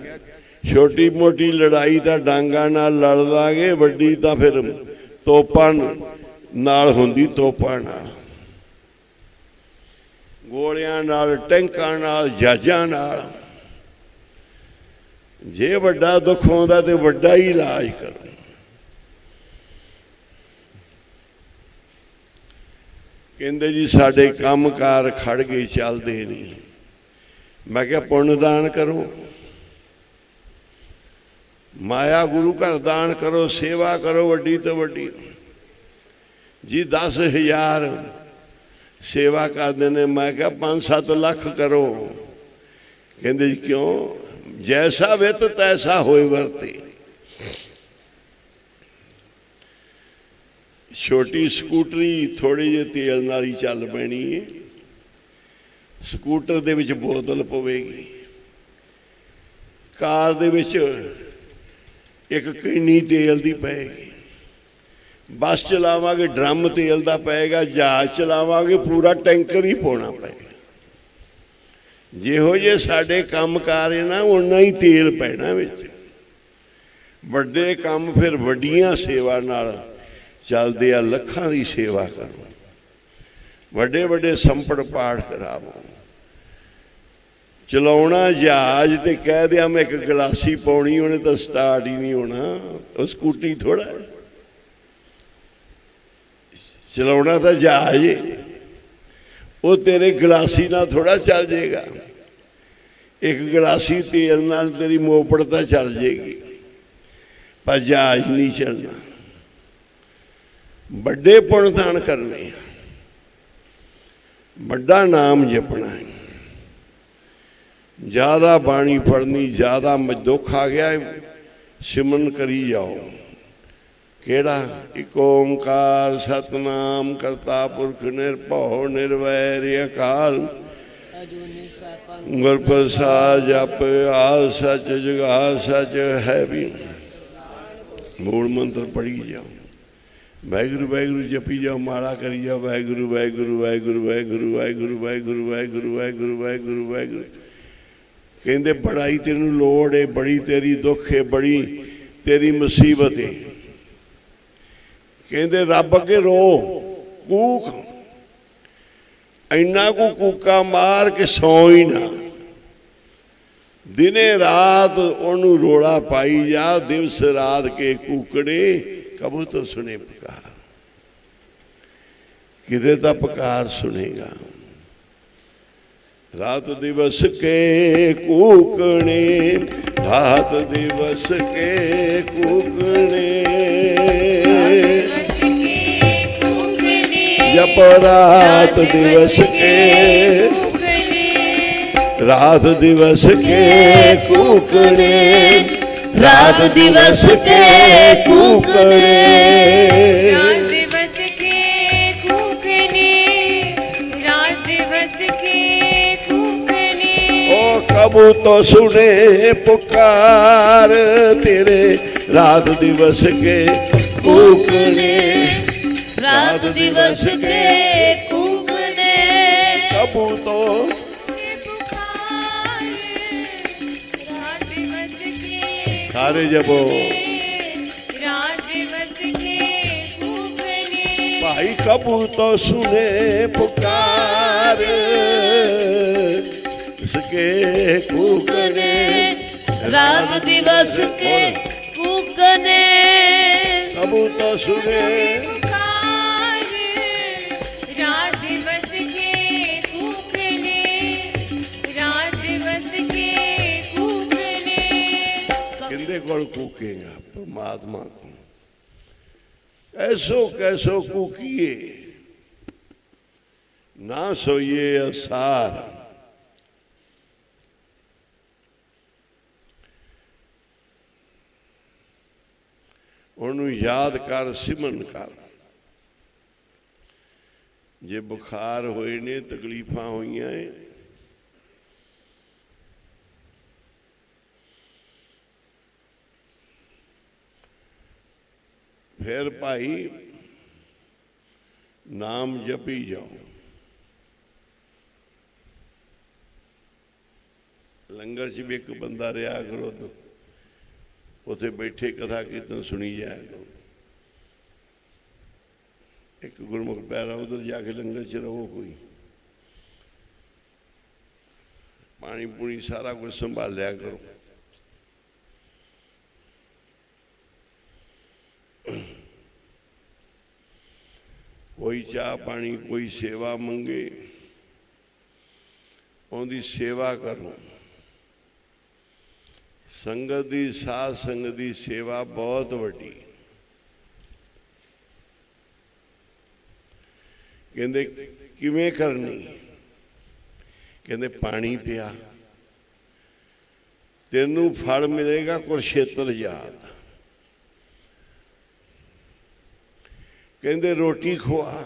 Speaker 2: ਛੋਟੀ ਮੋਟੀ ਲੜਾਈ ਤਾਂ ਡਾਂਗਾਂ ਨਾਲ ਲੜ ਲਾਂਗੇ, ਵੱਡੀ ਤਾਂ ਫਿਰ ਤੋਪਾਂ ਨਾਲ ਹੁੰਦੀ, ਤੋਪਾਂ ਨਾਲ, ਗੋਲਿਆਂ ਨਾਲ, ਟੈਂਕਾਂ ਨਾਲ, ਜਹਾਜ਼ਾਂ ਨਾਲ। ਜੇ ਵੱਡਾ ਦੁੱਖ ਆਉਂਦਾ ਤੇ ਵੱਡਾ ਹੀ ਇਲਾਜ ਕਰੋ। ਕਹਿੰਦੇ ਜੀ ਸਾਡੇ ਕੰਮਕਾਰ ਖੜ ਗਏ, ਚੱਲਦੇ ਨਹੀਂ। ਮੈਂ ਕਿਹਾ ਪੁੰਨ ਦਾਨ ਕਰੋ, ਮਾਇਆ ਗੁਰੂ ਘਰ ਦਾਨ ਕਰੋ, ਸੇਵਾ ਕਰੋ ਵੱਡੀ ਤੋਂ ਵੱਡੀ। ਜੀ 10,000 ਸੇਵਾ ਕਰਦੇ ਨੇ। ਮੈਂ ਕਿਹਾ 5-7 ਲੱਖ ਕਰੋ। ਕਹਿੰਦੇ ਜੀ ਕਿਉਂ? ਜੈਸਾ ਵਿੱਤ ਤੈਸਾ ਹੋਏ ਵਰਤੇ। ਛੋਟੀ ਸਕੂਟਰੀ ਥੋੜ੍ਹੇ ਜਿਹੇ ਤੇਲ ਨਾਲ ਹੀ ਚੱਲ ਪੈਣੀ ਹੈ। ਸਕੂਟਰ ਦੇ ਵਿੱਚ ਬੋਤਲ ਪਵੇਗੀ, ਕਾਰ ਦੇ ਵਿੱਚ ਇੱਕ ਕੈਨੀ ਤੇਲ ਦੀ ਪਏਗੀ, ਬੱਸ ਚਲਾਵਾਂਗੇ ਡਰਮ ਤੇਲ ਦਾ ਪਏਗਾ, ਜਹਾਜ਼ ਚਲਾਵਾਂਗੇ ਪੂਰਾ ਟੈਂਕਰ ਹੀ ਪਾਉਣਾ ਪਏਗਾ। ਜਿਹੋ ਜਿਹੇ ਸਾਡੇ ਕੰਮਕਾਰ ਹੈ ਨਾ, ਓਨਾ ਹੀ ਤੇਲ ਪੈਣਾ ਵਿੱਚ। ਵੱਡੇ ਕੰਮ ਫਿਰ ਵੱਡੀਆਂ ਸੇਵਾ ਨਾਲ ਚੱਲਦੇ ਆ। ਲੱਖਾਂ ਦੀ ਸੇਵਾ ਕਰੋ, ਵੱਡੇ ਵੱਡੇ ਸੰਪੜ ਪਾਠ ਕਰਾਵੋ। ਚਲਾਉਣਾ ਜਹਾਜ਼ ਤੇ ਕਹਿ ਦਿਆਂ ਮੈਂ ਇੱਕ ਗਲਾਸੀ ਪਾਉਣੀ, ਉਹਨੇ ਤਾਂ ਸਟਾਰਟ ਹੀ ਨਹੀਂ ਹੋਣਾ। ਉਹ ਸਕੂਟੀ ਥੋੜਾ ਚਲਾਉਣਾ, ਤਾਂ ਜਹਾਜ਼ ਉਹ ਤੇਰੇ ਗਲਾਸੀ ਨਾਲ ਥੋੜਾ ਚੱਲ ਜਾਏਗਾ। ਇੱਕ ਗਲਾਸੀ ਤੇਲ ਨਾਲ ਤੇਰੀ ਮੋਪੜ ਤਾਂ ਚੱਲ ਜਾਏਗੀ, ਪਰ ਜਹਾਜ਼ ਨਹੀਂ ਚੱਲਣਾ। ਵੱਡੇ ਪੁੰਨ ਦਾਨ ਕਰਨੇ, ਵੱਡਾ ਨਾਮ ਜਪਣਾ ਹੈ, ਜ਼ਿਆਦਾ ਬਾਣੀ ਪੜ੍ਹਨੀ, ਜ਼ਿਆਦਾ ਦੁੱਖ ਆ ਗਿਆ ਸਿਮਰਨ ਕਰੀ ਜਾਓ। ਕਿਹੜਾ? ਇੱਕ ਓਂਕਾਰ ਸਤਨਾਮ ਕਰਤਾ ਪੁਰਖ ਨਿਰਭਉ ਨਿਰਵੈਰ ਅਕਾਲ ਗੁਰ ਪ੍ਰਸਾਦਿ ਜਪ ਆ ਸਚ ਜੁਗਾ ਸਚ ਹੈ ਵੀ। ਮੂਲ ਮੰਤਰ ਪੜ੍ਹੀ ਜਾਓ, ਵਾਹਿਗੁਰੂ ਵਾਹਿਗੁਰੂ ਜਪੀ ਜਾਓ, ਮਾਲਾ ਕਰੀ ਜਾਓ, ਵਾਹਿਗੁਰੂ ਵਾਹਿਗੁਰੂ ਵਾਹਿਗੁਰੂ ਵਾਹਿਗੁਰੂ ਵਾਹਿਗੁਰੂ ਵਾਹਿਗੁਰੂ ਵਾਹਿਗੁਰੂ ਵਾਹਿਗੁਰੂ ਵਾਹਿਗੁਰੂ ਵਾਹਿਗੁਰੂ। ਕਹਿੰਦੇ ਬੜਾਈ ਤੈਨੂੰ ਲੋੜ ਹੈ, ਬੜੀ ਤੇਰੀ ਦੁੱਖ ਹੈ, ਬੜੀ ਤੇਰੀ ਮੁਸੀਬਤ ਹੈ। ਕਹਿੰਦੇ ਰੱਬ ਅੱਗੇ ਰੋ, ਕੂਕ, ਇੰਨਾ ਕੁ ਕੂਕਾ ਮਾਰ ਕੇ ਸੌਂ ਹੀ ਨਾ। ਦਿਨੇ ਰਾਤ ਉਹਨੂੰ ਰੋਲਾ ਪਾਈ ਜਾ, ਦਿਵਸ ਰਾਤ ਕੇ ਕੂਕੜੇ ਕਬੂ ਤੋਂ ਸੁਣੇ ਪੁਕਾਰ। ਕਿਤੇ ਤਾਂ ਪੁਕਾਰ ਸੁਣੇਗਾ। ਰਾਤ ਦਿਵਸ ਕੇ ਕੂਕਣੇ, ਰਾਤ ਦਿਵਸ ਕੇ ਕੂਕਣੇ, ਜਪ ਰਾਤ ਦਿਵਸ ਕੇ, ਰਾਤ ਦਿਵਸ ਕੇ ਕੂਕਣੇ,
Speaker 1: ਰਾਤ ਦਿਵਸ ਕੇ ਕੂਕਣੇ,
Speaker 3: रात दिवस के कूकने, रात दिवस के कूकने।
Speaker 2: ओ कबू तो सुने पुकार तेरे, रात दिवस के कूकने,
Speaker 1: ਰਾਤ ਦਿਵਸ ਕੇ ਕੂਕਣੇ,
Speaker 2: कबू तो
Speaker 3: पुकार, रात दिवस के
Speaker 2: सारे जबो
Speaker 3: रात दिवस के कूकने।
Speaker 2: भाई कबू तो सुने पुकार इसके कूकने,
Speaker 1: ਰਾਤ ਦਿਵਸ ਕੇ ਕੂਕਣੇ,
Speaker 2: कबू तो सुने
Speaker 3: पुकार, रात दिवस के कूकने, रात दिवस के कूकने।
Speaker 2: किंदे कोल कूकेगा? परमात्मा को। ऐसो कैसो कूकिए, ना सोइए असार। ਉਹਨੂੰ ਯਾਦ ਕਰ, ਸਿਮਰਨ ਕਰ। ਜੇ ਬੁਖਾਰ ਹੋਏ ਨੇ, ਤਕਲੀਫਾਂ ਹੋਈਆਂ ਏ, ਫਿਰ ਭਾਈ ਨਾਮ ਜਪੀ ਜਾਓ। ਲੰਗਰ 'ਚ ਵੀ ਇੱਕ ਬੰਦਾ ਰਿਹਾ ਕਰੋ, ਉੱਥੇ ਬੈਠੇ ਕਥਾ ਕੀਰਤਨ ਸੁਣੀ ਜਾਇਆ ਕਰੋ। ਇੱਕ ਗੁਰਮੁਖ ਪਿਆਰਾ ਉਧਰ ਜਾ ਕੇ ਲੰਗਰ 'ਚ ਰਹੋ, ਕੋਈ ਪਾਣੀ ਪੂਣੀ ਸਾਰਾ ਕੁਝ ਸੰਭਾਲਿਆ ਕਰੋ। ਕੋਈ ਚਾਹ ਪਾਣੀ, ਕੋਈ ਸੇਵਾ ਮੰਗੇ, ਉਹਦੀ ਸੇਵਾ ਕਰੋ। ਸੰਗਤ ਦੀ, ਸਾਧ ਸੰਗਤ ਦੀ ਸੇਵਾ ਬਹੁਤ ਵੱਡੀ। ਕਹਿੰਦੇ ਕਿਵੇਂ ਕਰਨੀ? ਕਹਿੰਦੇ ਪਾਣੀ ਪਿਆ, ਤੈਨੂੰ ਫਲ ਮਿਲੇਗਾ ਕੁਰਸ਼ੇਤਰ ਯਾਦ। ਕਹਿੰਦੇ ਰੋਟੀ ਖਵਾ,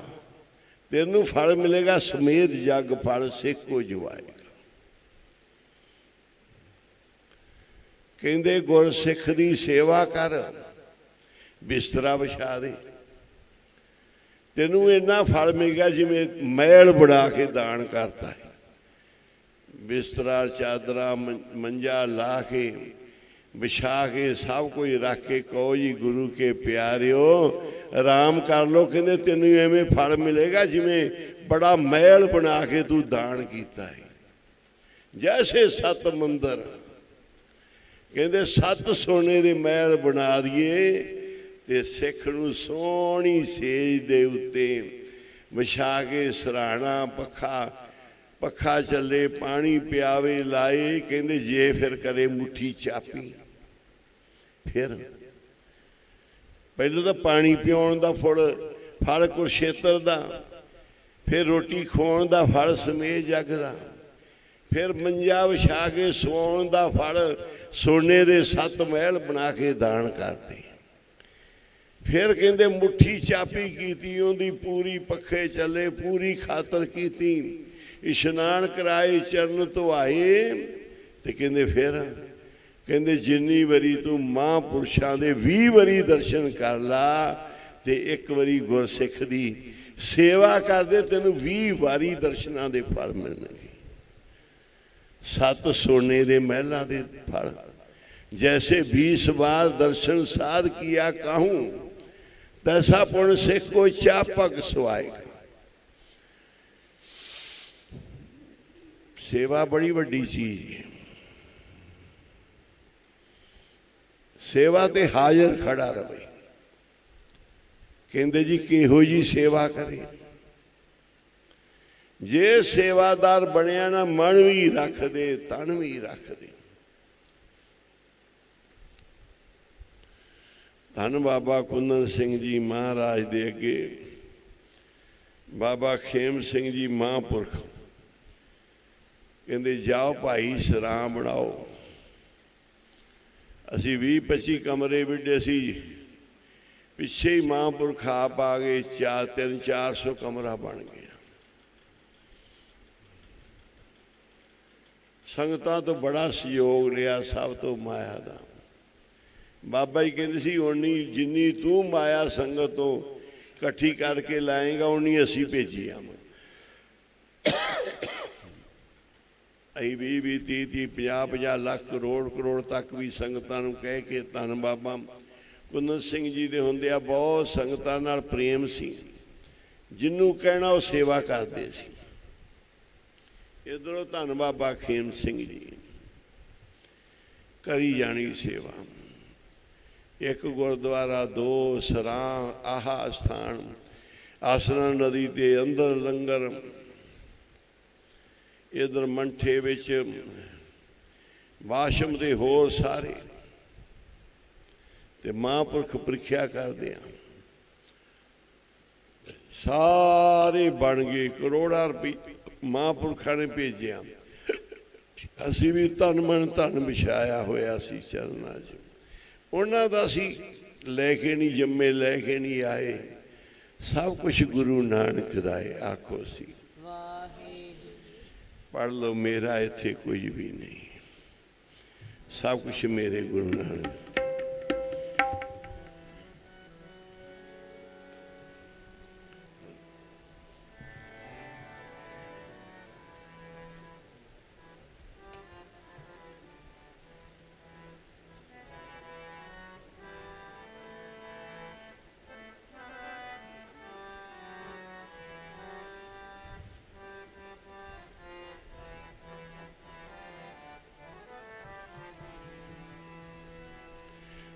Speaker 2: ਤੈਨੂੰ ਫਲ ਮਿਲੇਗਾ ਸਮੇਤ ਜਗ ਫਲ ਸੇਕੋ ਜਵਾਏਗਾ। ਕਹਿੰਦੇ ਗੁਰਸਿੱਖ ਦੀ ਸੇਵਾ ਕਰ, ਬਿਸਤਰਾ ਵਿਛਾ ਦੇ, ਤੈਨੂੰ ਇੰਨਾ ਫਲ ਮਿਲੇਗਾ ਜਿਵੇਂ ਮਹਿਲ ਬਣਾ ਕੇ ਦਾਨ ਕਰਤਾ ਹੈ। ਬਿਸਤਰਾ, ਚਾਦਰਾਂ, ਮੰਜਾ ਲਾ ਕੇ, ਵਿਛਾ ਕੇ, ਸਭ ਕੁਝ ਰੱਖ ਕੇ ਕਹੋ ਜੀ ਗੁਰੂ ਕੇ ਪਿਆਰਿਓ ਆਰਾਮ ਕਰ ਲੋ। ਕਹਿੰਦੇ ਤੈਨੂੰ ਐਵੇਂ ਫਲ ਮਿਲੇਗਾ ਜਿਵੇਂ ਬੜਾ ਮਹਿਲ ਬਣਾ ਕੇ ਤੂੰ ਦਾਨ ਕੀਤਾ ਹੈ। ਜੈਸੇ ਸੱਤ ਮੰਦਰ, ਕਹਿੰਦੇ 7 ਸੋਨੇ ਦੇ ਮਹਿਲ ਬਣਾ ਦਈਏ ਤੇ ਸਿੱਖ ਨੂੰ ਸੋਹਣੀ ਸੇਜ ਦੇ ਉੱਤੇ ਵਿਛਾ ਕੇ, ਸਰਾਣਾ, ਪੱਖਾ ਚੱਲੇ, ਪਾਣੀ ਪਿਆਵੇ ਲਾਏ। ਕਹਿੰਦੇ ਜੇ ਫਿਰ ਕਦੇ ਮੁੱਠੀ ਚਾਪੀ, ਫਿਰ ਪਹਿਲਾਂ ਤਾਂ ਪਾਣੀ ਪਿਆਉਣ ਦਾ ਫਲ ਕੁਰਸ਼ੇਤਰ ਦਾ, ਫਿਰ ਰੋਟੀ ਖਵਾਉਣ ਦਾ ਫਲ ਸਮੇਤ ਜਗ ਦਾ, ਫਿਰ ਮੰਜਾ ਵਿਛਾ ਕੇ ਸਵਾਉਣ ਦਾ ਫਲ ਸੋਨੇ ਦੇ 7 ਮਹਿਲ ਬਣਾ ਕੇ ਦਾਨ ਕਰਤੇ। ਫਿਰ ਕਹਿੰਦੇ ਮੁੱਠੀ ਚਾਪੀ ਕੀਤੀ, ਉਹਦੀ ਪੂਰੀ ਪੱਖੇ ਚੱਲੇ, ਪੂਰੀ ਖਾਤਰ ਕੀਤੀ, ਇਸ਼ਨਾਨ ਕਰਾਏ, ਚਰਨ ਧੁਆਏ। ਤੇ ਕਹਿੰਦੇ ਫਿਰ ਕਹਿੰਦੇ ਜਿੰਨੀ ਵਾਰੀ ਤੂੰ ਮਹਾਂਪੁਰਸ਼ਾਂ ਦੇ 20 ਵਾਰੀ ਦਰਸ਼ਨ ਕਰ ਲਾ ਤੇ ਇੱਕ ਵਾਰੀ ਗੁਰਸਿੱਖ ਦੀ ਸੇਵਾ ਕਰਦੇ, ਤੈਨੂੰ 20 ਵਾਰੀ ਦਰਸ਼ਨਾਂ ਦੇ ਫਲ ਮਿਲਣਗੇ। 7 ਸੋਨੇ ਦੇ ਮਹਿਲਾਂ ਦੇ ਫਲ। जैसे 20 बार दर्शन साध किया कहूं, तैसा पुण्य सिख को चापक सुआएगा। सेवा बड़ी बड़ी चीज है। सेवा ते हाजिर खड़ा रहे। कहते जी किहो जी सेवा करे। जे सेवादार बनया ना, मन भी रख दे, तन भी रख दे। धन बाबा कुंदन सिंह जी महाराज दे अगे बाबा खेम सिंह जी महापुरख कहते जाओ भाई सरां बनाओ। असी 20-25 कमरे विडे सी, पिछे ही महापुरख आप आ गए, 300-400 कमरा बन गया। संगतां तो बड़ा सहयोग लिया, सब तो माया दा। बाबा जी कहते सी उन्नी जिन्नी तू माया संगत तो इकट्ठी करके लाएगा, उन्नी असी भेजी आव। अं 20-30 50 लाख करोड़ तक भी संगतां नूं कह के धन बाबा कुंदन सिंह जी दे हुंदिया बहुत संगतां नाल प्रेम सी। जिन्नू कहना वो सेवा करते सी। इधरों धन बाबा खेम सिंह जी करी जानी सेवा। एक गुरुद्वारा, 2 सरां, आहा स्थान, आसरा नदी के अंदर लंगर, इधर मंठे विच वाशम के होर सारे ते महापुरख प्रीख्या करदे आ। सारे बन गए, करोड़ा रुपये महापुरखा ने भेजिया। असी भी तन मन धन बिछाया होया सी चरना च। उन्हां दा सी लेके नहीं जम्मे, लेके नहीं आए, सब कुछ गुरु नानक दा है। आखो सी पढ़ लो, मेरा इत्थे कुछ भी नहीं, सब कुछ मेरे गुरु नानक।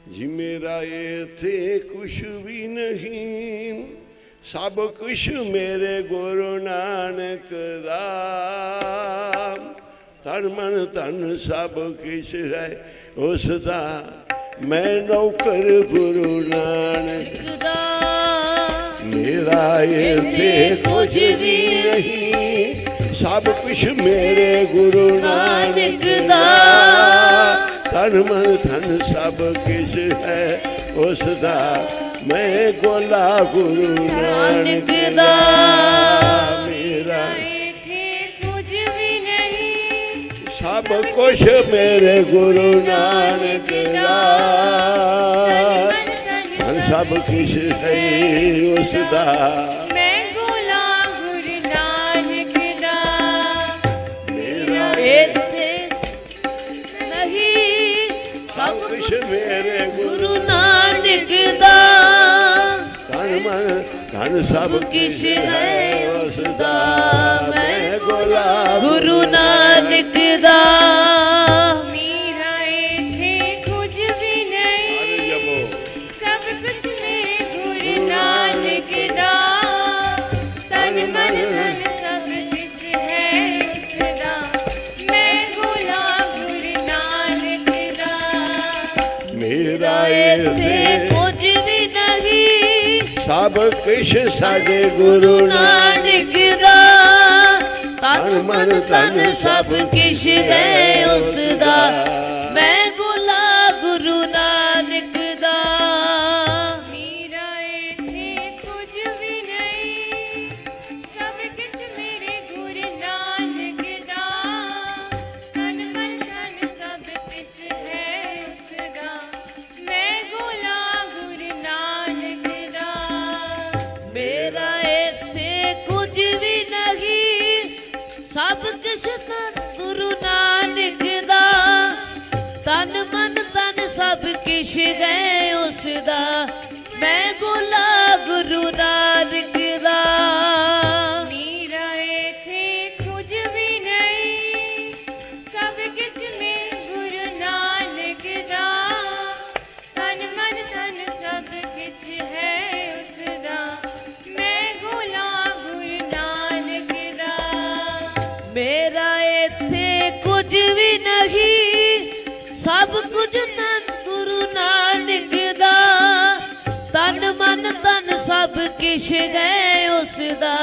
Speaker 2: जी मेरा इत्थे कुछ भी नहीं, सब कुछ मेरे गुरु नानक दा। तन मन धन सब किश है उसदा, मैं नौकर गुरु नानक दा। मेरा इत्थे कुछ भी नहीं, सब कुछ मेरे गुरु नानक दा। तन मन धन सब किश है उसदा, मैं गोला गुरु नानक दा। मेरा
Speaker 3: कुछ भी नहीं,
Speaker 2: सब कुछ मेरे गुरु नानक दा। धन सब किश है उसदा,
Speaker 3: मैं गोला गुरु नानक दा।
Speaker 2: मेरा
Speaker 1: इत्थे नहीं,
Speaker 2: सब कुछ मेरे
Speaker 1: गुरु नानक दा।
Speaker 2: तन मन धन सब
Speaker 1: किश है उसदा,
Speaker 2: मैं गोला
Speaker 1: गुरु नानक दा।
Speaker 3: मेरा इत्थे कुछ भी नहीं, सब कुछ मेरे गुरु नानक दा। तन मन धन सब कुछ है उसदा, मैं गोला गुरु नानक दा।
Speaker 2: मेरा
Speaker 1: इत्थे
Speaker 2: इत्थे
Speaker 1: कुछ भी नहीं,
Speaker 2: सब कुछ साडे गुरु
Speaker 1: नानक दा। तन मन धन सब किश है उसदा, मैं गोला गुरु नानक दा।
Speaker 3: मेरा इत्थे कुछ भी नहीं, सब कुछ मेरे गुरु नानक दा। तन मन धन सब कुछ है उसदा, मैं गोला गुरु नानक दा।
Speaker 1: मेरा इत्थे कुछ भी नहीं, सब किश गुरु नानक दा। तन मन धन सब किश है उसदा, मैं गोला गुरु नानक दा।
Speaker 3: मेरा इत्थे कुछ भी नहीं, सब कुछ मेरे गुरु नानक दा। तन मन धन सब कुछ है उसदा, मैं गोला गुरु नानक दा।
Speaker 1: मेरा इत्थे कुछ भी नहीं, सब कुछ धन गुरु नानक दा। तन मन धन सब किश है उसदा,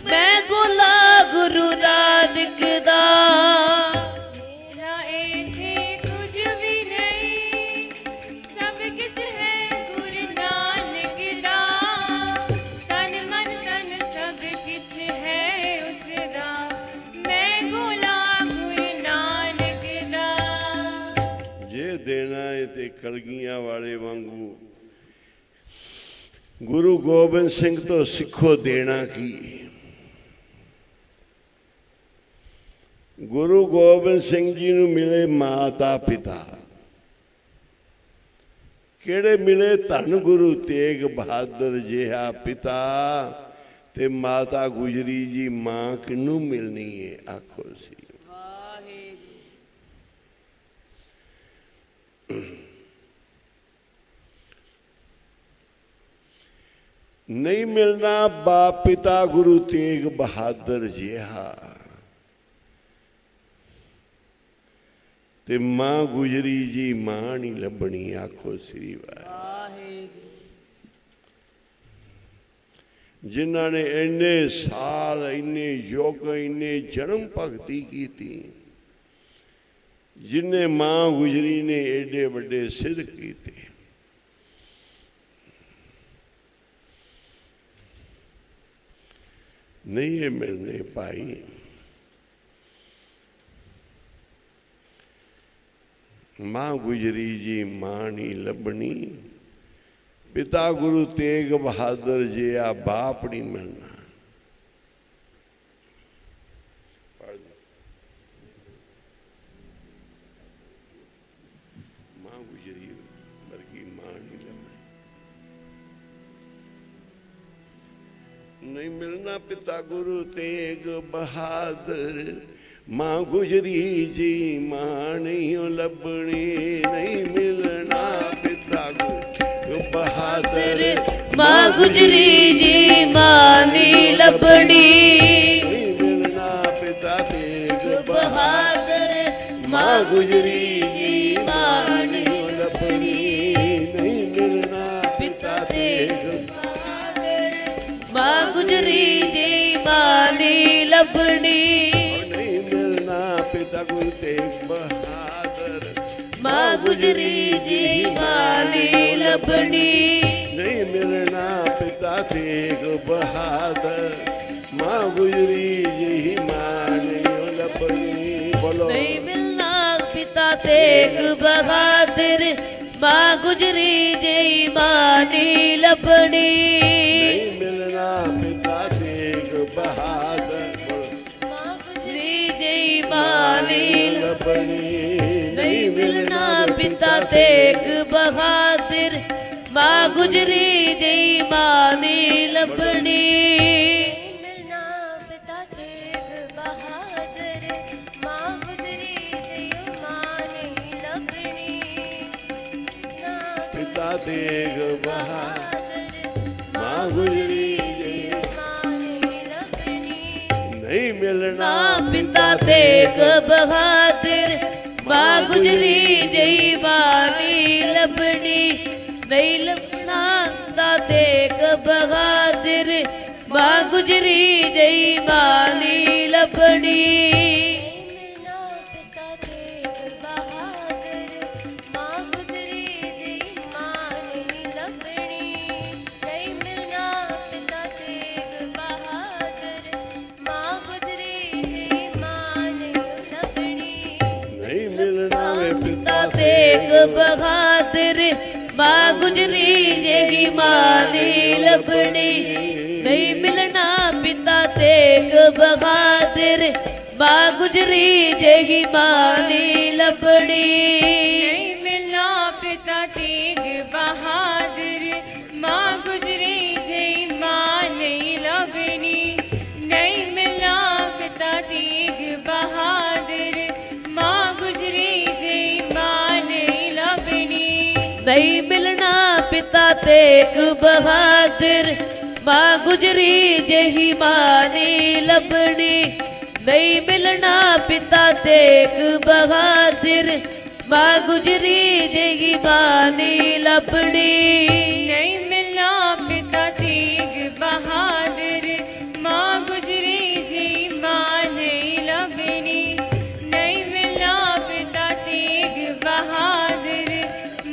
Speaker 1: मैं गोला गुरु नानक दा।
Speaker 3: मेरा इत्थे कुछ भी नहीं, सब कुछ है गुरु नानक दा। तन मन धन सब कुछ है उसदा, मैं गोला गुरु नानक दा।
Speaker 2: जे देना है ते कलगियां वाले वांगू गुरु गोबिंद सिंह तो सिखो देना की। गुरु गोबिंद सिंह जी नूं मिले माता पिता, किहड़े मिले? धन गुरु तेग बहादुर जिहा पिता, ते माता गुजरी जी मां किनू मिलनी है? आखो सी। नहीं मिलना बाप पिता गुरु तेग बहादुर जिहा, ते मां गुजरी जी मां नहीं लभनी। आखो श्री वाहिगुरू। जिन्हां ने इन्ने साल, इन्ने युग, इन्ने जन्म भगती की, जिन्हें मां गुजरी ने एडे वड्डे सिद्ध किए, नहीं ये मिलने पाई। मां गुजरी जी मां नहीं लभनी, पिता गुरु तेग बहादुर जी आ बाप नहीं मिलना। मां गुजरी वर्गी मां नहीं लभनी, नहीं मिलना पिता गुरु तेग बहादुर। मां गुजरी जी मां नहीं लभनी, नहीं मिलना पिता गुरु बहादुर।
Speaker 1: मां गुजरी जी मां नहीं लभनी,
Speaker 2: नहीं मिलना पिता तेग
Speaker 1: बहादुर। मां गुजरी जी मां नहीं
Speaker 2: लभनी, नहीं मिलना पिता तेग।
Speaker 1: मां गुजरी जी मां नहीं लभनी,
Speaker 2: नहीं मिलना पिता गुरु तेग बहादुर।
Speaker 1: मां गुजरी जी मां नहीं लभनी,
Speaker 2: नहीं मिलना पिता तेग बहादुर। मां गुजरी जी मां नहीं लभनी। बोलो
Speaker 1: नहीं मिलना पिता तेग बहादुर। मां गुजरी जी मां नहीं लभनी,
Speaker 2: नहीं मिलना पिता तेग बहादुर।
Speaker 4: मां
Speaker 1: गुजरी जी मां नहीं
Speaker 2: लभनी,
Speaker 1: नहीं मिलना पिता तेग बहादुर। मां गुजरी जी मां नहीं लभनी,
Speaker 4: मिलना पिता तेग बहादुर। मां गुजरी जी मां नहीं लभनी,
Speaker 2: पिता तेग बहादुर। मां गुजरी जी
Speaker 4: मां नहीं लभनी,
Speaker 2: नहीं मिलना
Speaker 1: पिता तेग बहादुर। मां गुजरी जी मां नहीं लभनी, नहीं लभना पिता तेग बहादुर। मां गुजरी जी मां नहीं लभनी,
Speaker 4: मिलना पिता तेग बहादुर। मां गुजरी जी मां नहीं लभनी, नहीं मिलना पिता तेग बहादुर। मां गुजरी जी मां नहीं लभनी,
Speaker 2: नहीं मिलना वे पिता
Speaker 1: तेग बहादुर। मां गुजरी जी मां नहीं लभनी, नहीं मिलना पिता तेग बहादुर। मां गुजरी जी मां नहीं लभनी,
Speaker 3: नहीं मिलना पिता तेग बहादुर। मां गुजरी जय मां नहीं लभनी, नहीं मिलना पिता तेग बहादुर। मां गुजरी जय मां नहीं लभनी,
Speaker 1: नहीं मिलना पिता तेग बहादुर। मां गुजरी जी मां नहीं लभनी, नहीं मिलना पिता तेग बहादुर। मां गुजरी जी मां नहीं लभनी,
Speaker 3: नहीं मिलना पिता तेग बहादुर। मां गुजरी जय मां नहीं लभनी, नहीं मिलना पिता तेग बहादुर।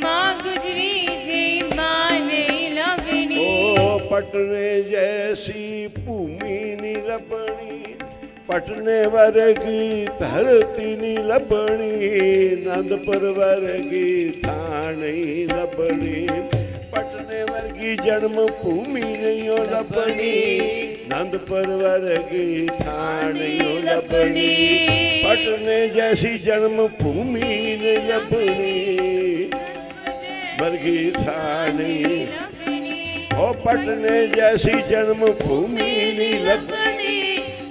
Speaker 3: मां गुजरी जय मां नहीं लभनी,
Speaker 2: ओ पटने जैसी भूमि नहीं लभनी, पटने वर्गी धरती नहीं लभनी, आनंदपुर वर्गी थां नहीं लभनी। पटने वर्गी जन्म भूमि नहीं लभनी, आनंदपुर वर्गी थां नहीं लभनी। पटने जैसी जन्म भूमि नहीं लभनी, वर्गी थां नहीं। ओ पटने जैसी जन्म भूमि नहीं लभनी,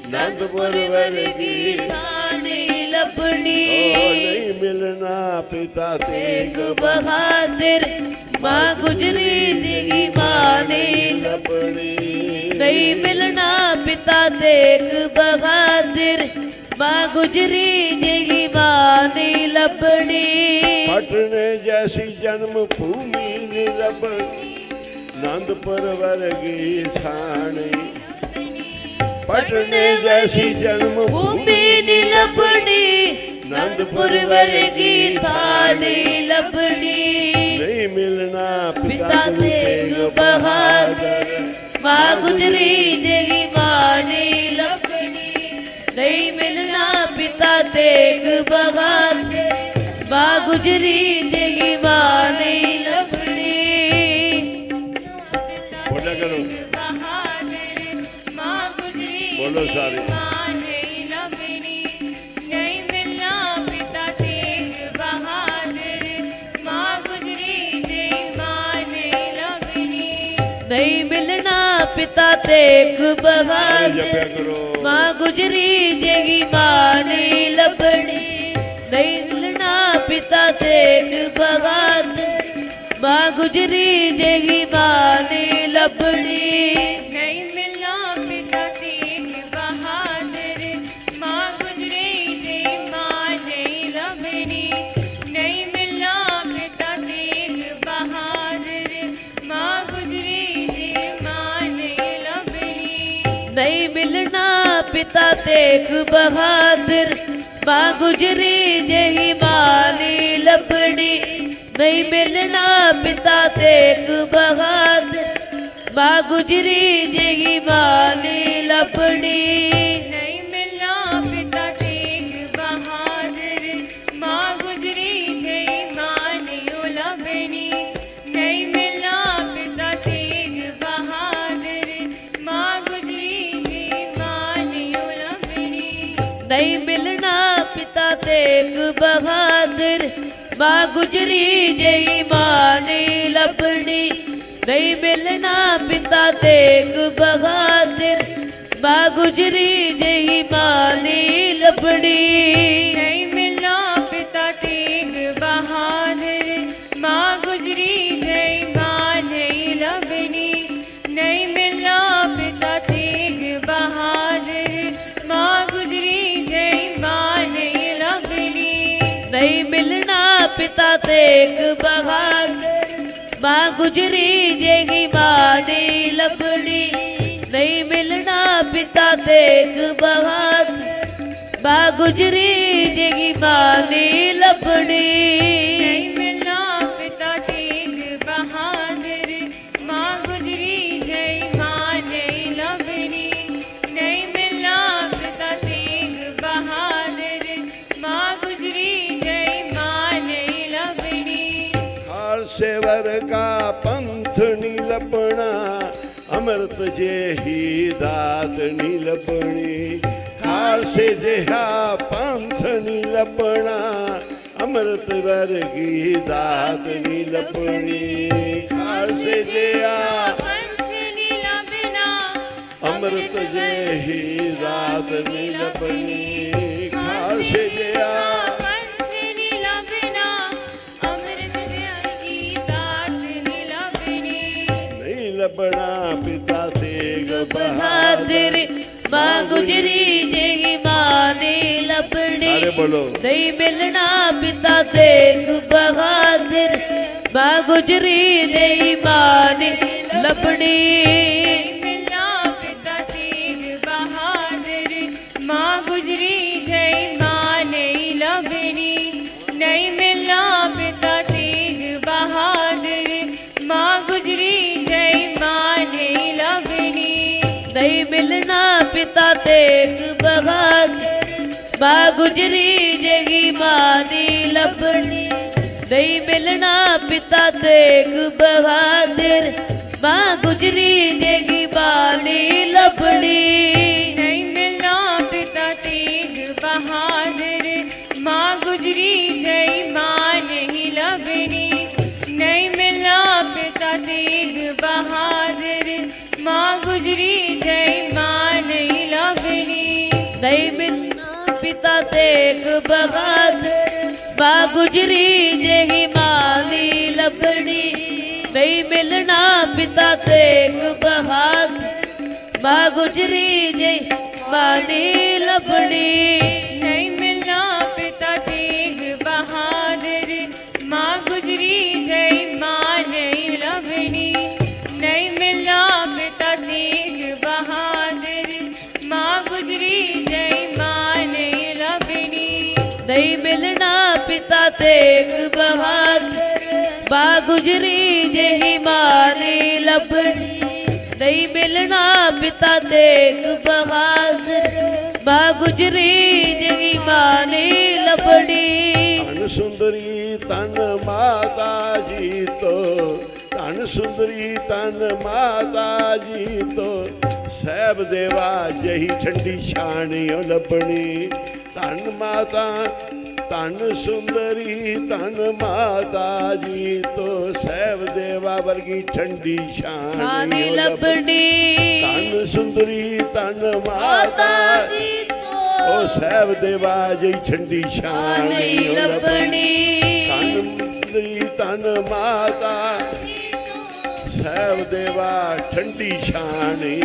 Speaker 2: आनंदपुर वर्गी
Speaker 1: थां नहीं लभनी,
Speaker 2: ओ नहीं मिलना पिता तेग
Speaker 1: तेग बहादुर। मां गुजरी जी मां नहीं
Speaker 2: लभनी,
Speaker 1: नहीं मिलना पिता तेग बहादुर। मां गुजरी जी मां नहीं लभनी,
Speaker 2: पटने जैसी जन्म भूमि नहीं लभनी, आनंदपुर वर्गी थां नहीं। पटने जैसी जन्म
Speaker 1: भूमि नहीं लभनी, आनंदपुर वर्गी थां नहीं लभनी,
Speaker 2: नहीं मिलना
Speaker 1: पिता तेग बहादुर। मां गुजरी जी मां नहीं तेग बहादुर माँ गुजरी देगी माँ नहीं लपड़ी।
Speaker 2: बोला करो,
Speaker 3: बहादुर माँ गुजरी
Speaker 2: बोलो सारे।
Speaker 3: माँ नहीं लबनी, नहीं मिलना पिता तेग बहादुर माँ गुजरी जय माँ नहीं लबनी।
Speaker 1: नहीं मिलना पिता तेग
Speaker 2: सारे
Speaker 1: बहादुर
Speaker 2: जपया करो।
Speaker 1: माँ गुजरी देगी माँ नहीं लपड़ी। नहीं मिलना पिता तेग बहादुर माँ गुजरी देगी माँ नहीं लपड़ी।
Speaker 3: नहीं मिलना पिता तेग बहादुर माँ गुजरी जय माँ नहीं लबनी, नहीं मिलना पिता तेग बहादुर माँ गुजरी जय माँ नहीं लबनी।
Speaker 1: नहीं मिलना पिता तेग बहादुर माँ गुजरी देगी माँ नहीं लपड़ी। नहीं मिलना पिता तेग बहादुर माँ गुजरी देगी माँ नहीं लपड़ी।
Speaker 3: नहीं मिलना पिता तेग बहादुर माँ गुजरी जय माँ नहीं लबनी, नहीं मिलना पिता तेग बहादुर माँ गुजरी जय माँ नहीं लबनी।
Speaker 1: नहीं मिलना पिता तेग बहादुर माँ गुजरी देगी माँ नहीं लपड़ी। नहीं मिलना पिता तेग बहादुर माँ गुजरी देगी माँ नहीं लपड़ी।
Speaker 3: नहीं मिलना पिता तेग बहादुर माँ गुजरी जय माँ नहीं लबनी, नहीं मिलना पिता तेग बहादुर माँ गुजरी जय माँ नहीं लबनी।
Speaker 1: नहीं मिलना पिता तेग बहादुर माँ गुजरी देगी माँ नहीं लपड़ी। नहीं मिलना पिता तेग बहादुर माँ गुजरी देगी माँ नहीं लपड़ी।
Speaker 3: नहीं मिलना पिता तेग बहादुर माँ गुजरी जय माँ नहीं लबनी, नहीं मिलना पिता तेग बहादुर माँ गुजरी जय माँ नहीं लबनी।
Speaker 2: खालसे वर्गा पंथ नी लपना अमृत जेही दात नी लपनी। खालसे जेहा पंथ नी लपना अमृत वर्गी दात नी लपनी। खालसे जेहा
Speaker 3: पंथ नी लबना
Speaker 2: अमृत जेही दात नी लपनी। खालसे जेहा
Speaker 3: पंथ नी लबना अमृत जगी दात नी लबनी।
Speaker 2: नहीं लपना पिता तेग
Speaker 1: बहादुर माँ गुजरी देगी माँ नहीं लपड़ी।
Speaker 2: अरे बोलो।
Speaker 1: नहीं मिलना पिता तेग बहादुर माँ गुजरी देगी माँ नहीं लपड़ी।
Speaker 3: मिलना पिता तेग बहादुर माँ गुजरी जय माँ नहीं लबनी, नहीं मिलना पिता तेग बहादुर माँ गुजरी जय माँ नहीं लबनी।
Speaker 1: नहीं मिलना पिता तेग बहादुर माँ गुजरी देगी माँ नहीं लपड़ी। नहीं मिलना पिता तेग बहादुर माँ गुजरी देगी माँ नहीं लपड़ी।
Speaker 3: नहीं मिलना पिता तेग बहादुर माँ गुजरी जय माँ नहीं लबनी, नहीं मिलना पिता तेग बहादुर माँ गुजरी जय माँ नहीं लबनी।
Speaker 1: नहीं मिलना पिता तेग बहादुर माँ गुजरी देगी माँ नहीं लपड़ी। नहीं मिलना पिता तेग बहादुर माँ गुजरी देगी माँ नहीं लपड़ी।
Speaker 3: नहीं मिलना पिता तेग बहादुर माँ गुजरी जय माँ नहीं लबनी, नहीं मिलना पिता तेग बहादुर माँ गुजरी जय माँ नहीं लबनी।
Speaker 1: नहीं मिलना पिता तेग बहादुर माँ गुजरी देगी माँ नहीं लपड़ी। नहीं मिलना पिता तेग बहादुर ਮਾਂ ਗੁਜਰੀ ਜਗੀ ਮਾਨੀ ਲੱਭਣੀ
Speaker 2: ਧਨ ਸੁੰਦਰੀ ਤਨ ਮਾਤਾ ਜੀ ਤੋ ਧਨ ਸੁੰਦਰੀ ਤਨ ਮਾਤਾ ਜੀ ਤੋ ਸਹਿਬ ਦੇਵਾ ਜਹੀ ਠੰਡੀ ਛਾਣਿਓ ਲੱਭਣੀ ਧਨ ਮਾਤਾ ਧਨ ਸੁੰਦਰੀ ਧਨ ਮਾਤਾ ਜੀ ਤੋ ਸਹਿਬ ਦੇਵਾ ਵਰਗੀ ਠੰਡੀ
Speaker 1: ਛਾਣੀ
Speaker 2: ਛਾਣਿਓ
Speaker 1: ਲੱਭਣੀ
Speaker 2: ਧਨ ਸੁੰਦਰੀ ਧਨ ਮਾਤਾ
Speaker 1: ਜੀ
Speaker 2: ਉਹ ਸਹਿਬ ਦੇਵਾ ਜਹੀ ਠੰਡੀ ਛਾਣਿਓ ਲੱਭਣੀ ਧਨ ਸੁੰਦਰੀ ਧਨ ਮਾਤਾ ਸਹਿਬ ਦੇਵਾ ਠੰਡੀ ਛਾਣੀ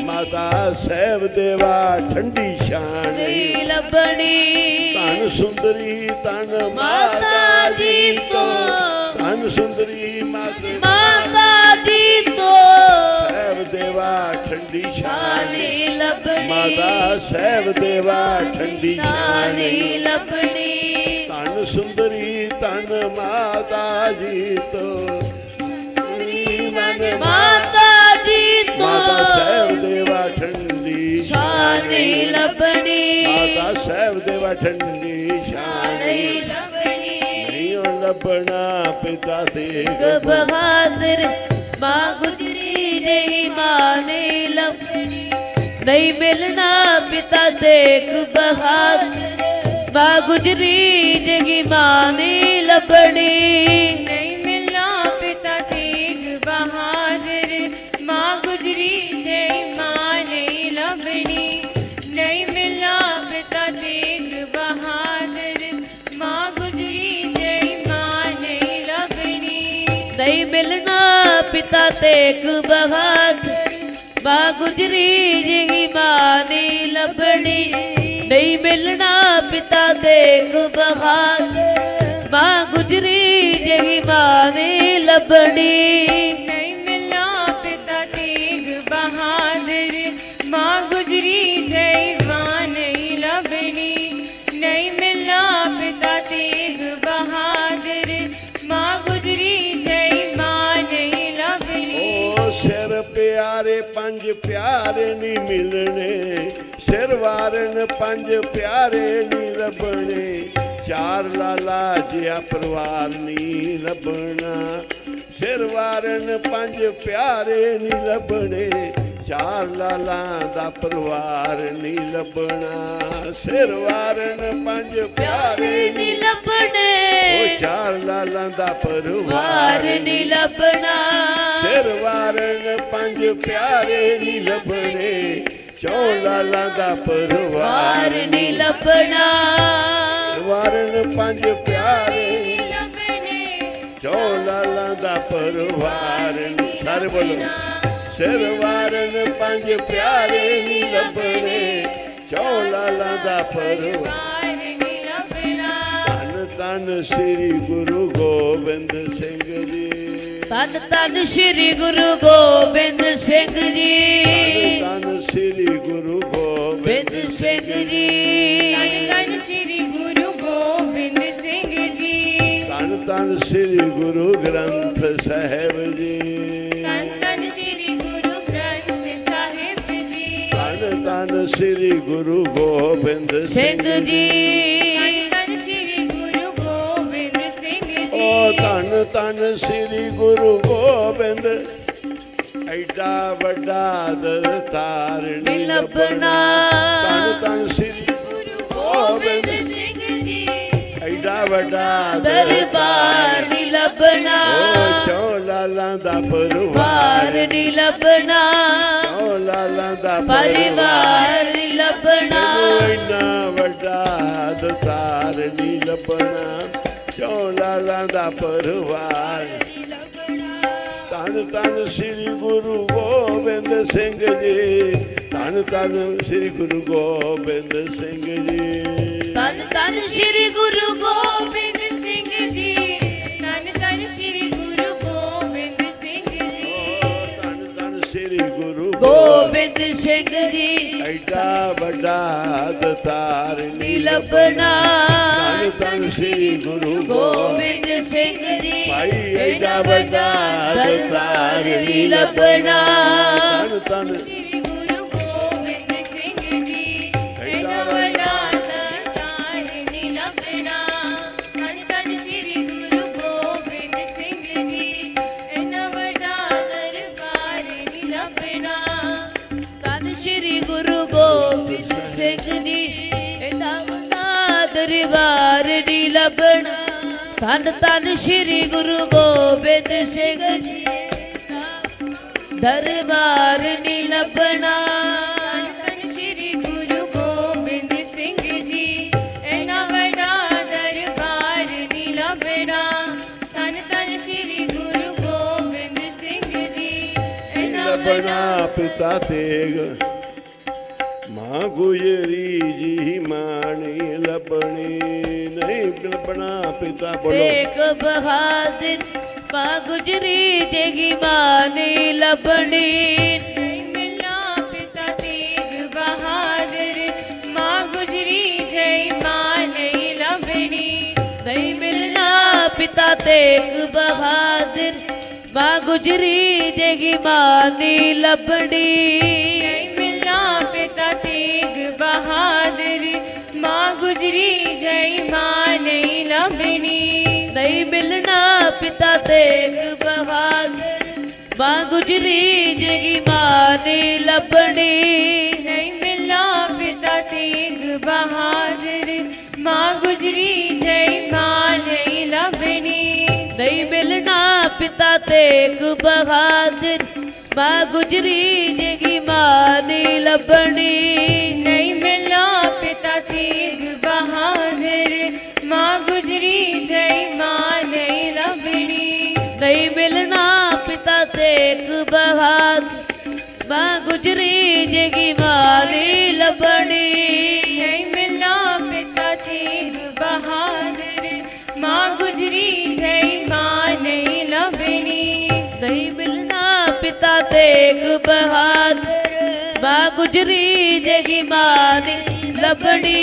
Speaker 2: ਮਾਤਾ ਸਹਿਬ ਦੇਵਾ ਠੰਡੀ ਛਾਣੀ
Speaker 1: ਲੱਭਣੀ
Speaker 2: ਧਨ ਸੁੰਦਰੀ ਧਨ ਮਾਤਾ ਜੀ ਤੋ ਧਨ ਸੁੰਦਰੀ
Speaker 1: ਮਾਤਾ ਜੀ ਤੋ
Speaker 2: ਸਹਿਬ ਦੇਵਾ ਠੰਡੀ ਛਾਣੀ
Speaker 1: ਛਾਣੀ ਲੱਭਣੀ
Speaker 2: ਮਾਤਾ ਸਹਿਬ ਦੇਵਾ ਠੰਡੀ
Speaker 1: ਛਾਣੀ
Speaker 2: ਛਾਣੀ
Speaker 1: ਲੱਭਣੀ
Speaker 2: ਧਨ ਸੁੰਦਰੀ ਧਨ ਮਾਤਾ ਜੀ ਤੋ
Speaker 1: ਮਾਤਾ ਜੀ ਤੋ
Speaker 2: ਮਾਤਾ ਸਹਿਬ ਦੇਵਾ ਠੰਡੀ
Speaker 1: ਛਾਣੀ ਲੱਭਣੀ
Speaker 2: ਮਾਤਾ ਸਹਿਬ ਦੇਵਾ ਠੰਡੀ ਛਾਣੀ
Speaker 1: ਲੱਭਣੀ
Speaker 2: ਨਹੀਂ ਉਹ ਲੱਭਣਾ ਪਿਤਾ ਤੇਗ
Speaker 1: ਬਹਾਦਰ ਮਾਂ ਗੁਜਰੀ ਜਹੀ ਮਾਨੀ ਲੱਭਣੀ ਨਹੀਂ ਮਿਲਣਾ ਪਿਤਾ ਦੇਖ ਬਹਾਦਰ ਮਾਂ ਗੁਜਰੀ ਜਗੀ ਮਾਨੀ ਲੱਭਣੀ
Speaker 3: ਨਹੀਂ ਮਿਲਣਾ ਪਿਤਾ ਤੇਗ ਬਹਾਦਰ ਮਾਂ ਗੁਜਰੀ ਜੈ ਮਾਂ ਨਹੀਂ ਲੱਭਣੀ ਨਹੀਂ ਮਿਲਣਾ ਪਿਤਾ ਤੇਗ ਬਹਾਦਰ ਮਾਂ ਗੁਜਰੀ ਜੈ ਮਾਂ ਨਹੀਂ ਲੱਭਣੀ
Speaker 1: ਨਹੀਂ ਮਿਲਣਾ ਪਿਤਾ ਤੇਗ ਬਹਾਦਰ ਮਾਂ ਗੁਜਰੀ ਜਗੀ ਮਾਨੀ ਲੱਭਣੀ ਨਹੀਂ ਮਿਲਣਾ ਪਿਤਾ ਤੇਗ ਬਹਾਦਰ ਮਾਂ ਗੁਜਰੀ ਜਗੀ ਮਾਨੀ ਲੱਭਣੀ
Speaker 3: ਨਹੀਂ ਮਿਲਣਾ ਪਿਤਾ ਤੇਗ ਬਹਾਦਰ ਮਾਂ ਗੁਜਰੀ ਜੈ ਮਾਂ ਨਹੀਂ ਲੱਭਣੀ ਨਹੀਂ ਮਿਲਣਾ ਪਿਤਾ ਤੇਗ ਬਹਾਦਰ ਮਾਂ ਗੁਜਰੀ ਜੈ ਮਾਂ ਨਹੀਂ ਲੱਭਣੀ
Speaker 2: ਉਹ ਸਿਰ ਪਿਆਰੇ ਪੰਜ ਪਿਆਰੇ ਨਹੀਂ ਮਿਲਣੇ ਸਿਰ ਵਾਰਨ ਪੰਜ ਪਿਆਰੇ ਨਹੀਂ ਲੱਭਣੇ ਚਾਰ ਲਾਲਾ ਜਿਹਾ ਪਰਿਵਾਰ ਨਹੀਂ ਲੱਭਣਾ ਸਿਰ ਵਾਰਨ ਪੰਜ ਪਿਆਰੇ ਨਹੀਂ ਲੱਭਣੇ ਚਾਰ ਲਾਲਾ ਦਾ ਪਰਿਵਾਰ ਨਹੀਂ ਲੱਭਣਾ ਸਿਰ ਵਾਰਨ ਪੰਜ ਪਿਆਰੇ
Speaker 1: ਨੀ
Speaker 2: ਨਹੀਂ
Speaker 1: ਲੱਭਣੇ
Speaker 2: ਉਹ ਚਾਰ ਲਾਲਾਂ ਦਾ ਪਰਿਵਾਰ
Speaker 1: ਵਾਰ ਨੀ ਲੱਭਣਾ
Speaker 2: ਸਿਰ ਵਾਰਨ ਪੰਜ ਪਿਆਰੇ ਨਹੀਂ ਲੱਭਣੇ ਚੌ ਲਾਲਾਂ ਦਾ ਪਰਿਵਾਰ
Speaker 1: ਵਾਰ ਨੀ ਲੱਭਣਾ
Speaker 2: ਵਾਰਨ ਪੰਜ ਪਿਆਰੇ
Speaker 3: ਲੱਭਣੇ
Speaker 2: ਚੌ ਲਾਲਾਂ ਦਾ ਪਰਿਵਾਰ ਸਾਰੇ ਬੋਲੋ ਸਿਰ ਵਾਰਨ ਪੰਜ ਪਿਆਰੇ ਨਹੀਂ ਲੱਭਣੇ ਚੌ ਲਾਲਾਂ ਦਾ ਪਰਿਵਾਰ
Speaker 3: ਵਾਰ ਨਹੀਂ ਲੱਭਣਾ
Speaker 2: ਧੰਨ ਧੰਨ ਸ੍ਰੀ ਗੁਰੂ ਗੋਬਿੰਦ ਸਿੰਘ ਜੀ
Speaker 1: ਧੰਨ ਧੰਨ ਸ੍ਰੀ ਗੁਰੂ ਗੋਬਿੰਦ ਸਿੰਘ ਜੀ
Speaker 2: ਧੰਨ ਸ੍ਰੀ ਗੁਰੂ ਗੋਬਿੰਦ
Speaker 1: ਬਿੰਦ ਸਿੰਘ ਜੀ
Speaker 3: ਧੰਨ ਸ੍ਰੀ ਗੁਰੂ ਗੋਬਿੰਦ ਸਿੰਘ ਜੀ
Speaker 2: ਧੰਨ ਧੰਨ ਸ੍ਰੀ ਗੁਰੂ ਗ੍ਰੰਥ ਸਾਹਿਬ ਜੀ
Speaker 3: ਧੰਨ ਸ੍ਰੀ ਗੁਰੂ ਗ੍ਰੰਥ ਸਾਹਿਬ ਜੀ
Speaker 2: ਧੰਨ ਧੰਨ ਸ੍ਰੀ ਗੁਰੂ ਗੋਬਿੰਦ
Speaker 1: ਸਿੰਘ ਜੀ
Speaker 3: ਧੰਨ ਸ੍ਰੀ ਗੁਰੂ ਗੋਬਿੰਦ ਸਿੰਘ ਜੀ
Speaker 2: ਓ ਧੰਨ ਧੰਨ ਸ੍ਰੀ ਗੁਰੂ ਗੋਬਿੰਦ ਐਡਾ ਵੱਡਾ ਦਸਤਾਰ ਨਹੀਂ ਲੱਭਣਾ ਧੰਨ ਧੰਨ ਸ੍ਰੀ ਗੁਰੂ
Speaker 1: ਗੋਬਿੰਦ
Speaker 2: ਗੋਬਿੰਦ
Speaker 1: ਸਿੰਘ ਜੀ
Speaker 2: ਐਡਾ ਵੱਡਾ
Speaker 1: ਦਰਬਾਰ ਨੀ ਲੱਭਣਾ
Speaker 2: ਓ ਚੌ ਲਾਲਾਂ ਦਾ ਪਰਿਵਾਰ
Speaker 1: ਵਾਰ ਨੀ ਲੱਭਣਾ
Speaker 2: ਚੌ ਲਾਲਾਂ ਦਾ
Speaker 1: ਪਰਿਵਾਰ ਨੀ ਲੱਭਣਾ
Speaker 2: ਤੈਨੂੰ ਇੰਨਾ ਵੱਡਾ ਦਸਤਾਰ ਨਹੀਂ ਲੱਭਣਾ ਚੌ ਲਾਲਾਂ ਦਾ ਪਰਿਵਾਰ ਧੰਨ ਧੰਨ ਸ੍ਰੀ ਗੁਰੂ ਗੋਬਿੰਦ ਸਿੰਘ ਜੀ ਧੰਨ ਧੰਨ ਸ੍ਰੀ ਗੁਰੂ ਗੋਬਿੰਦ ਸਿੰਘ ਜੀ
Speaker 1: ਧੰਨ ਧੰਨ ਸ੍ਰੀ ਗੁਰੂ ਗੋਬਿੰਦ
Speaker 3: ਸਿੰਘ ਜੀ ਧੰਨ ਸ੍ਰੀ ਗੁਰੂ ਗੋਬਿੰਦ ਸਿੰਘ ਜੀ
Speaker 2: ਧੰਨ ਧੰਨ ਸ੍ਰੀ ਗੁਰੂ
Speaker 1: ਗੋਬਿੰਦ ਸਿੰਘ ਜੀ
Speaker 2: ਐਡਾ ਵੱਡਾ ਦਤਾਰ
Speaker 1: ਨੀ
Speaker 2: ਨਹੀਂ
Speaker 1: ਲੱਭਣਾ
Speaker 2: ਧੰਨ ਧੰਨ ਸ੍ਰੀ ਗੁਰੂ
Speaker 1: ਗੋਬਿੰਦ ਸਿੰਘ ਜੀ
Speaker 2: ਭਾਈ ਐਡਾ ਵੱਡਾ ਦਤਾਰ
Speaker 1: ਨੀ ਲੱਭਣਾ
Speaker 2: ਧੰਨ ਧੰਨ
Speaker 3: ਸ੍ਰੀ ਗੁਰੂ ਗੋਬਿੰਦ ਸਿੰਘ ਜੀ
Speaker 1: ਲੱਭਣਾ। ਧੰਨ ਧੰਨ ਸ਼੍ਰੀ ਗੁਰੂ ਗੋਬਿੰਦ ਸਿੰਘ ਜੀ ਦਰਬਾਰ ਨੀ ਲੱਭਣਾ।
Speaker 3: ਧੰਨ ਧੰਨ ਸ਼੍ਰੀ ਗੁਰੂ ਗੋਬਿੰਦ ਸਿੰਘ ਜੀ ਇੰਨਾ ਵੱਡਾ ਦਰਬਾਰ ਨੀ ਲੱਭਣਾ। ਧੰਨ ਧੰਨ ਸ਼੍ਰੀ ਗੁਰੂ ਗੋਬਿੰਦ ਸਿੰਘ ਜੀ ਇੰਨਾ
Speaker 2: ਲੱਭਣਾ ਪਿਤਾ ਤੇਗ ਮਾਂ ਗੁਜਰੀ ਜੀ ਮਾਣੀ ਲੱਭਣੀ ਨਹੀਂ ਲੱਭਣਾ ਪਿਤਾ ਬੋਲੋ
Speaker 1: ਤੇਗ ਬਹਾਦਰ ਮਾਂ ਗੁਜਰੀ ਜਗੀ ਮਾਂ ਨੀ ਲੱਭਣੀ।
Speaker 3: ਨਹੀਂ ਮਿਲਣਾ ਪਿਤਾ ਤੇਗ ਬਹਾਦਰ ਮਾਂ ਗੁਜਰੀ ਜੈ ਮਾਂ ਨਹੀਂ ਲੱਭਣੀ।
Speaker 1: ਨਹੀਂ ਮਿਲਣਾ ਪਿਤਾ ਤੇਗ ਬਹਾਦਰ ਮਾਂ ਗੁਜਰੀ ਜਗੀ ਮਾਂ ਨੀ ਲੱਭਣੀ।
Speaker 3: ਨਹੀਂ ਮਿਲਣਾ ਪਿਤਾ ਤੇਗ ਬਹਾਦਰ ਮਾਂ ਗੁਜਰੀ ਜੈ ਮਾਂ ਨਹੀਂ ਲੱਭਣੀ।
Speaker 1: ਨਹੀਂ ਮਿਲਣਾ ਪਿਤਾ ਤੇਗ ਬਹਾਦਰ ਮਾਂ ਗੁਜਰੀ ਜਗੀ ਮਾਂ ਨੀ ਲੱਭਣੀ।
Speaker 3: ਨਹੀਂ ਮਿਲਣਾ ਪਿਤਾ ਤੇਗ ਬਹਾਦਰ ਮਾਂ ਗੁਜਰੀ ਜੈ ਮਾਂ ਨਹੀਂ ਲੱਭਣੀ।
Speaker 1: ਨਹੀਂ ਮਿਲਣਾ ਪਿਤਾ ਤੇਗ ਬਹਾਦਰ ਮਾਂ ਗੁਜਰੀ ਜਗੀ ਮਾਂ ਨੀ ਲੱਭਣੀ।
Speaker 3: ਨਹੀਂ ਮਿਲਣਾ ਪਿਤਾ ਤੇਗ ਬਹਾਦਰ ਮਾਂ ਗੁਜਰੀ ਜੈ ਮਾਂ ਨਹੀਂ ਲੱਭਣੀ।
Speaker 1: ਨਹੀਂ ਮਿਲਣਾ ਪਿਤਾ ਤੇਗ ਬਹਾਦਰ ਮਾਂ ਗੁਜਰੀ ਜਗੀ ਮਾਂ ਨੀ ਲੱਭਣੀ।
Speaker 3: ਨਹੀਂ ਮਿਲਣਾ ਪਿਤਾ ਤੇਗ ਬਹਾਦਰ ਮਾਂ ਗੁਜਰੀ ਜੈ ਮਾਂ ਨਹੀਂ ਲੱਭਣੀ।
Speaker 1: ਨਹੀਂ ਮਿਲਣਾ ਪਿਤਾ ਤੇਗ ਬਹਾਦਰ ਮਾਂ ਗੁਜਰੀ ਜਗੀ ਮਾਂ ਨੀ ਲੱਭਣੀ।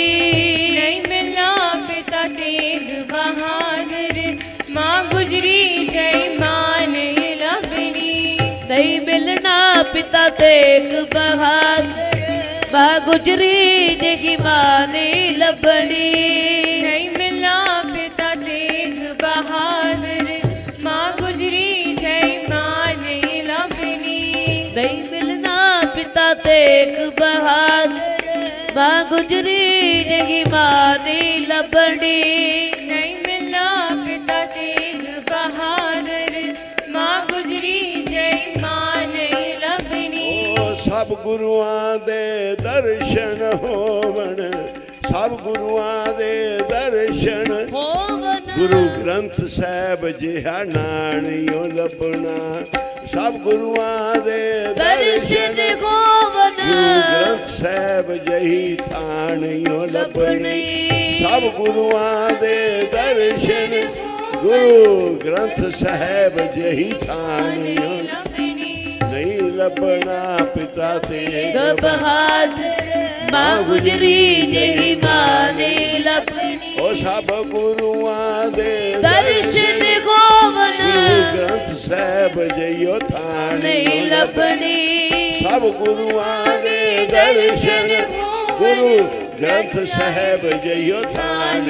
Speaker 3: ਨਹੀਂ ਮਿਲਣਾ ਪਿਤਾ ਤੇਗ ਬਹਾਦਰ ਮਾਂ ਗੁਜਰੀ ਜੈ ਮਾਂ ਨਹੀਂ ਲੱਭਣੀ।
Speaker 1: ਨਹੀਂ ਮਿਲਣਾ ਪਿਤਾ ਤੇਗ ਬਹਾਦਰ ਮਾਂ ਗੁਜਰੀ ਜਗੀ ਮਾਂ ਨੀ ਲੱਭਣੀ।
Speaker 3: ਨਹੀਂ ਮਿਲਣਾ ਪਿਤਾ ਤੇਗ ਬਹਾਦਰ ਮਾਂ ਗੁਜਰੀ ਜੈ ਮਾਂ ਨਹੀਂ ਲੱਭਣੀ।
Speaker 1: ਨਹੀਂ ਮਿਲਣਾ ਪਿਤਾ ਤੇਗ ਬਹਾਦਰ ਮਾਂ ਗੁਜਰੀ ਜਗੀ ਮਾਂ ਨੀ ਲੱਭਣੀ।
Speaker 3: ਨਹੀਂ ਮਿਲਣਾ ਪਿਤਾ ਤੇਗ ਬਹਾਦਰ ਮਾਂ ਗੁਜਰੀ ਜੈ ਮਾਂ ਨਹੀਂ ਲੱਭਣੀ।
Speaker 2: ਓ ਸਭ ਗੁਰੂਆਂ ਦੇ ਦਰਸ਼ਨ ਹੋਵਣ ਸਭ ਗੁਰੂਆਂ ਦੇ ਦਰਸ਼ਨ
Speaker 1: ਹੋਵਨ
Speaker 2: ਗੁਰੂ ਗ੍ਰੰਥ ਸਾਹਿਬ ਜਿਹਾ ਨਾਣਿਓ ਲੱਭਣਾ। ਸਭ ਗੁਰੂਆਂ ਦੇ
Speaker 1: ਦਰਸ਼ਨ
Speaker 2: ਦਰਸ਼ਨ
Speaker 1: ਹੋਵਨ
Speaker 2: ਗੁਰੂ ਗ੍ਰੰਥ ਸਾਹਿਬ ਜਹੀ ਥਾਣਿਓ ਲੱਭਣੀ। ਸਭ ਗੁਰੂਆਂ ਦੇ ਦਰਸ਼ਨ ਗੁਰੂ ਗ੍ਰੰਥ ਸਾਹਿਬ ਜਹੀ ਥਾਣਿਓ ਨਹੀਂ ਲੱਭਣਾ ਪਿਤਾ ਤੇਗ
Speaker 1: ਬਹਾਦਰ ਮਾਂ ਗੁਜਰੀ ਜਗੀ ਮਾਂ ਨੀ ਲੱਭਣੀ।
Speaker 2: ਉਹ ਸਭ ਗੁਰੂਆਂ ਦੇ
Speaker 1: ਦਰਸ਼ਨ ਹੋਵਨ
Speaker 2: ਗੁਰੂ ਗ੍ਰੰਥ ਸਾਹਿਬ ਜਈਓ ਥਾਣ
Speaker 1: ਨਹੀਂ ਲੱਭਣੀ।
Speaker 2: ਸਭ ਗੁਰੂਆਂ ਦੇ ਦਰਸ਼ਨ ਗੁਰੂ ਗ੍ਰੰਥ ਸਾਹਿਬ ਜਈਓ ਥਾਣ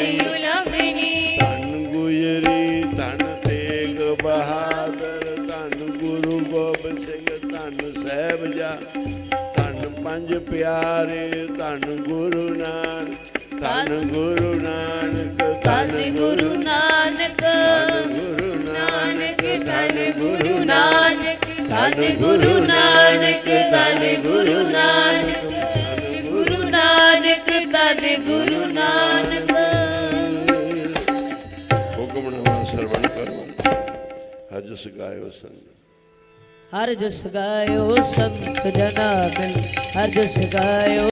Speaker 3: ਲੱਭਣੀ।
Speaker 2: ਧੰਨ ਗੁਜਰੀ ਧੰਨ ਤੇਗ ਬਹਾਦਰ ਧੰਨ ਗੁਰੂ ਗੋਬਿੰਦ ਸਿੰਘ ਧੰਨ ਸਾਹਿਬਜਾ ਧੰਨ ਪੰਜ ਪਿਆਰੇ ਧੰਨ ਗੁਰੂ ਨਾਨਕ ਧੰਨ ਗੁਰੂ ਨਾਨਕ
Speaker 1: ਧੰਨ ਗੁਰੂ ਨਾਨਕ
Speaker 2: ਗੁਰੂ ਨਾਨਕ ਧੰਨ ਗੁਰੂ
Speaker 1: ਨਾਨਕ ਧੰਨ ਗੁਰੂ ਨਾਨਕ ਧੰਨ ਗੁਰੂ ਨਾਨਕ ਗੁਰੂ ਨਾਨਕ ਧੰਨ ਗੁਰੂ ਨਾਨਕ।
Speaker 2: ਹੁਕਮਨਾਮਾ ਸਰਵਣ ਕਰੋ ਹਜ ਸਗਾਇਓ ਸੰਗ
Speaker 1: ਹਰ ਜਸ ਗਾਇਓ ਸੰਤ ਜਨਾ ਮਿਲ ਹਰ ਜਸ ਗਾਇਓ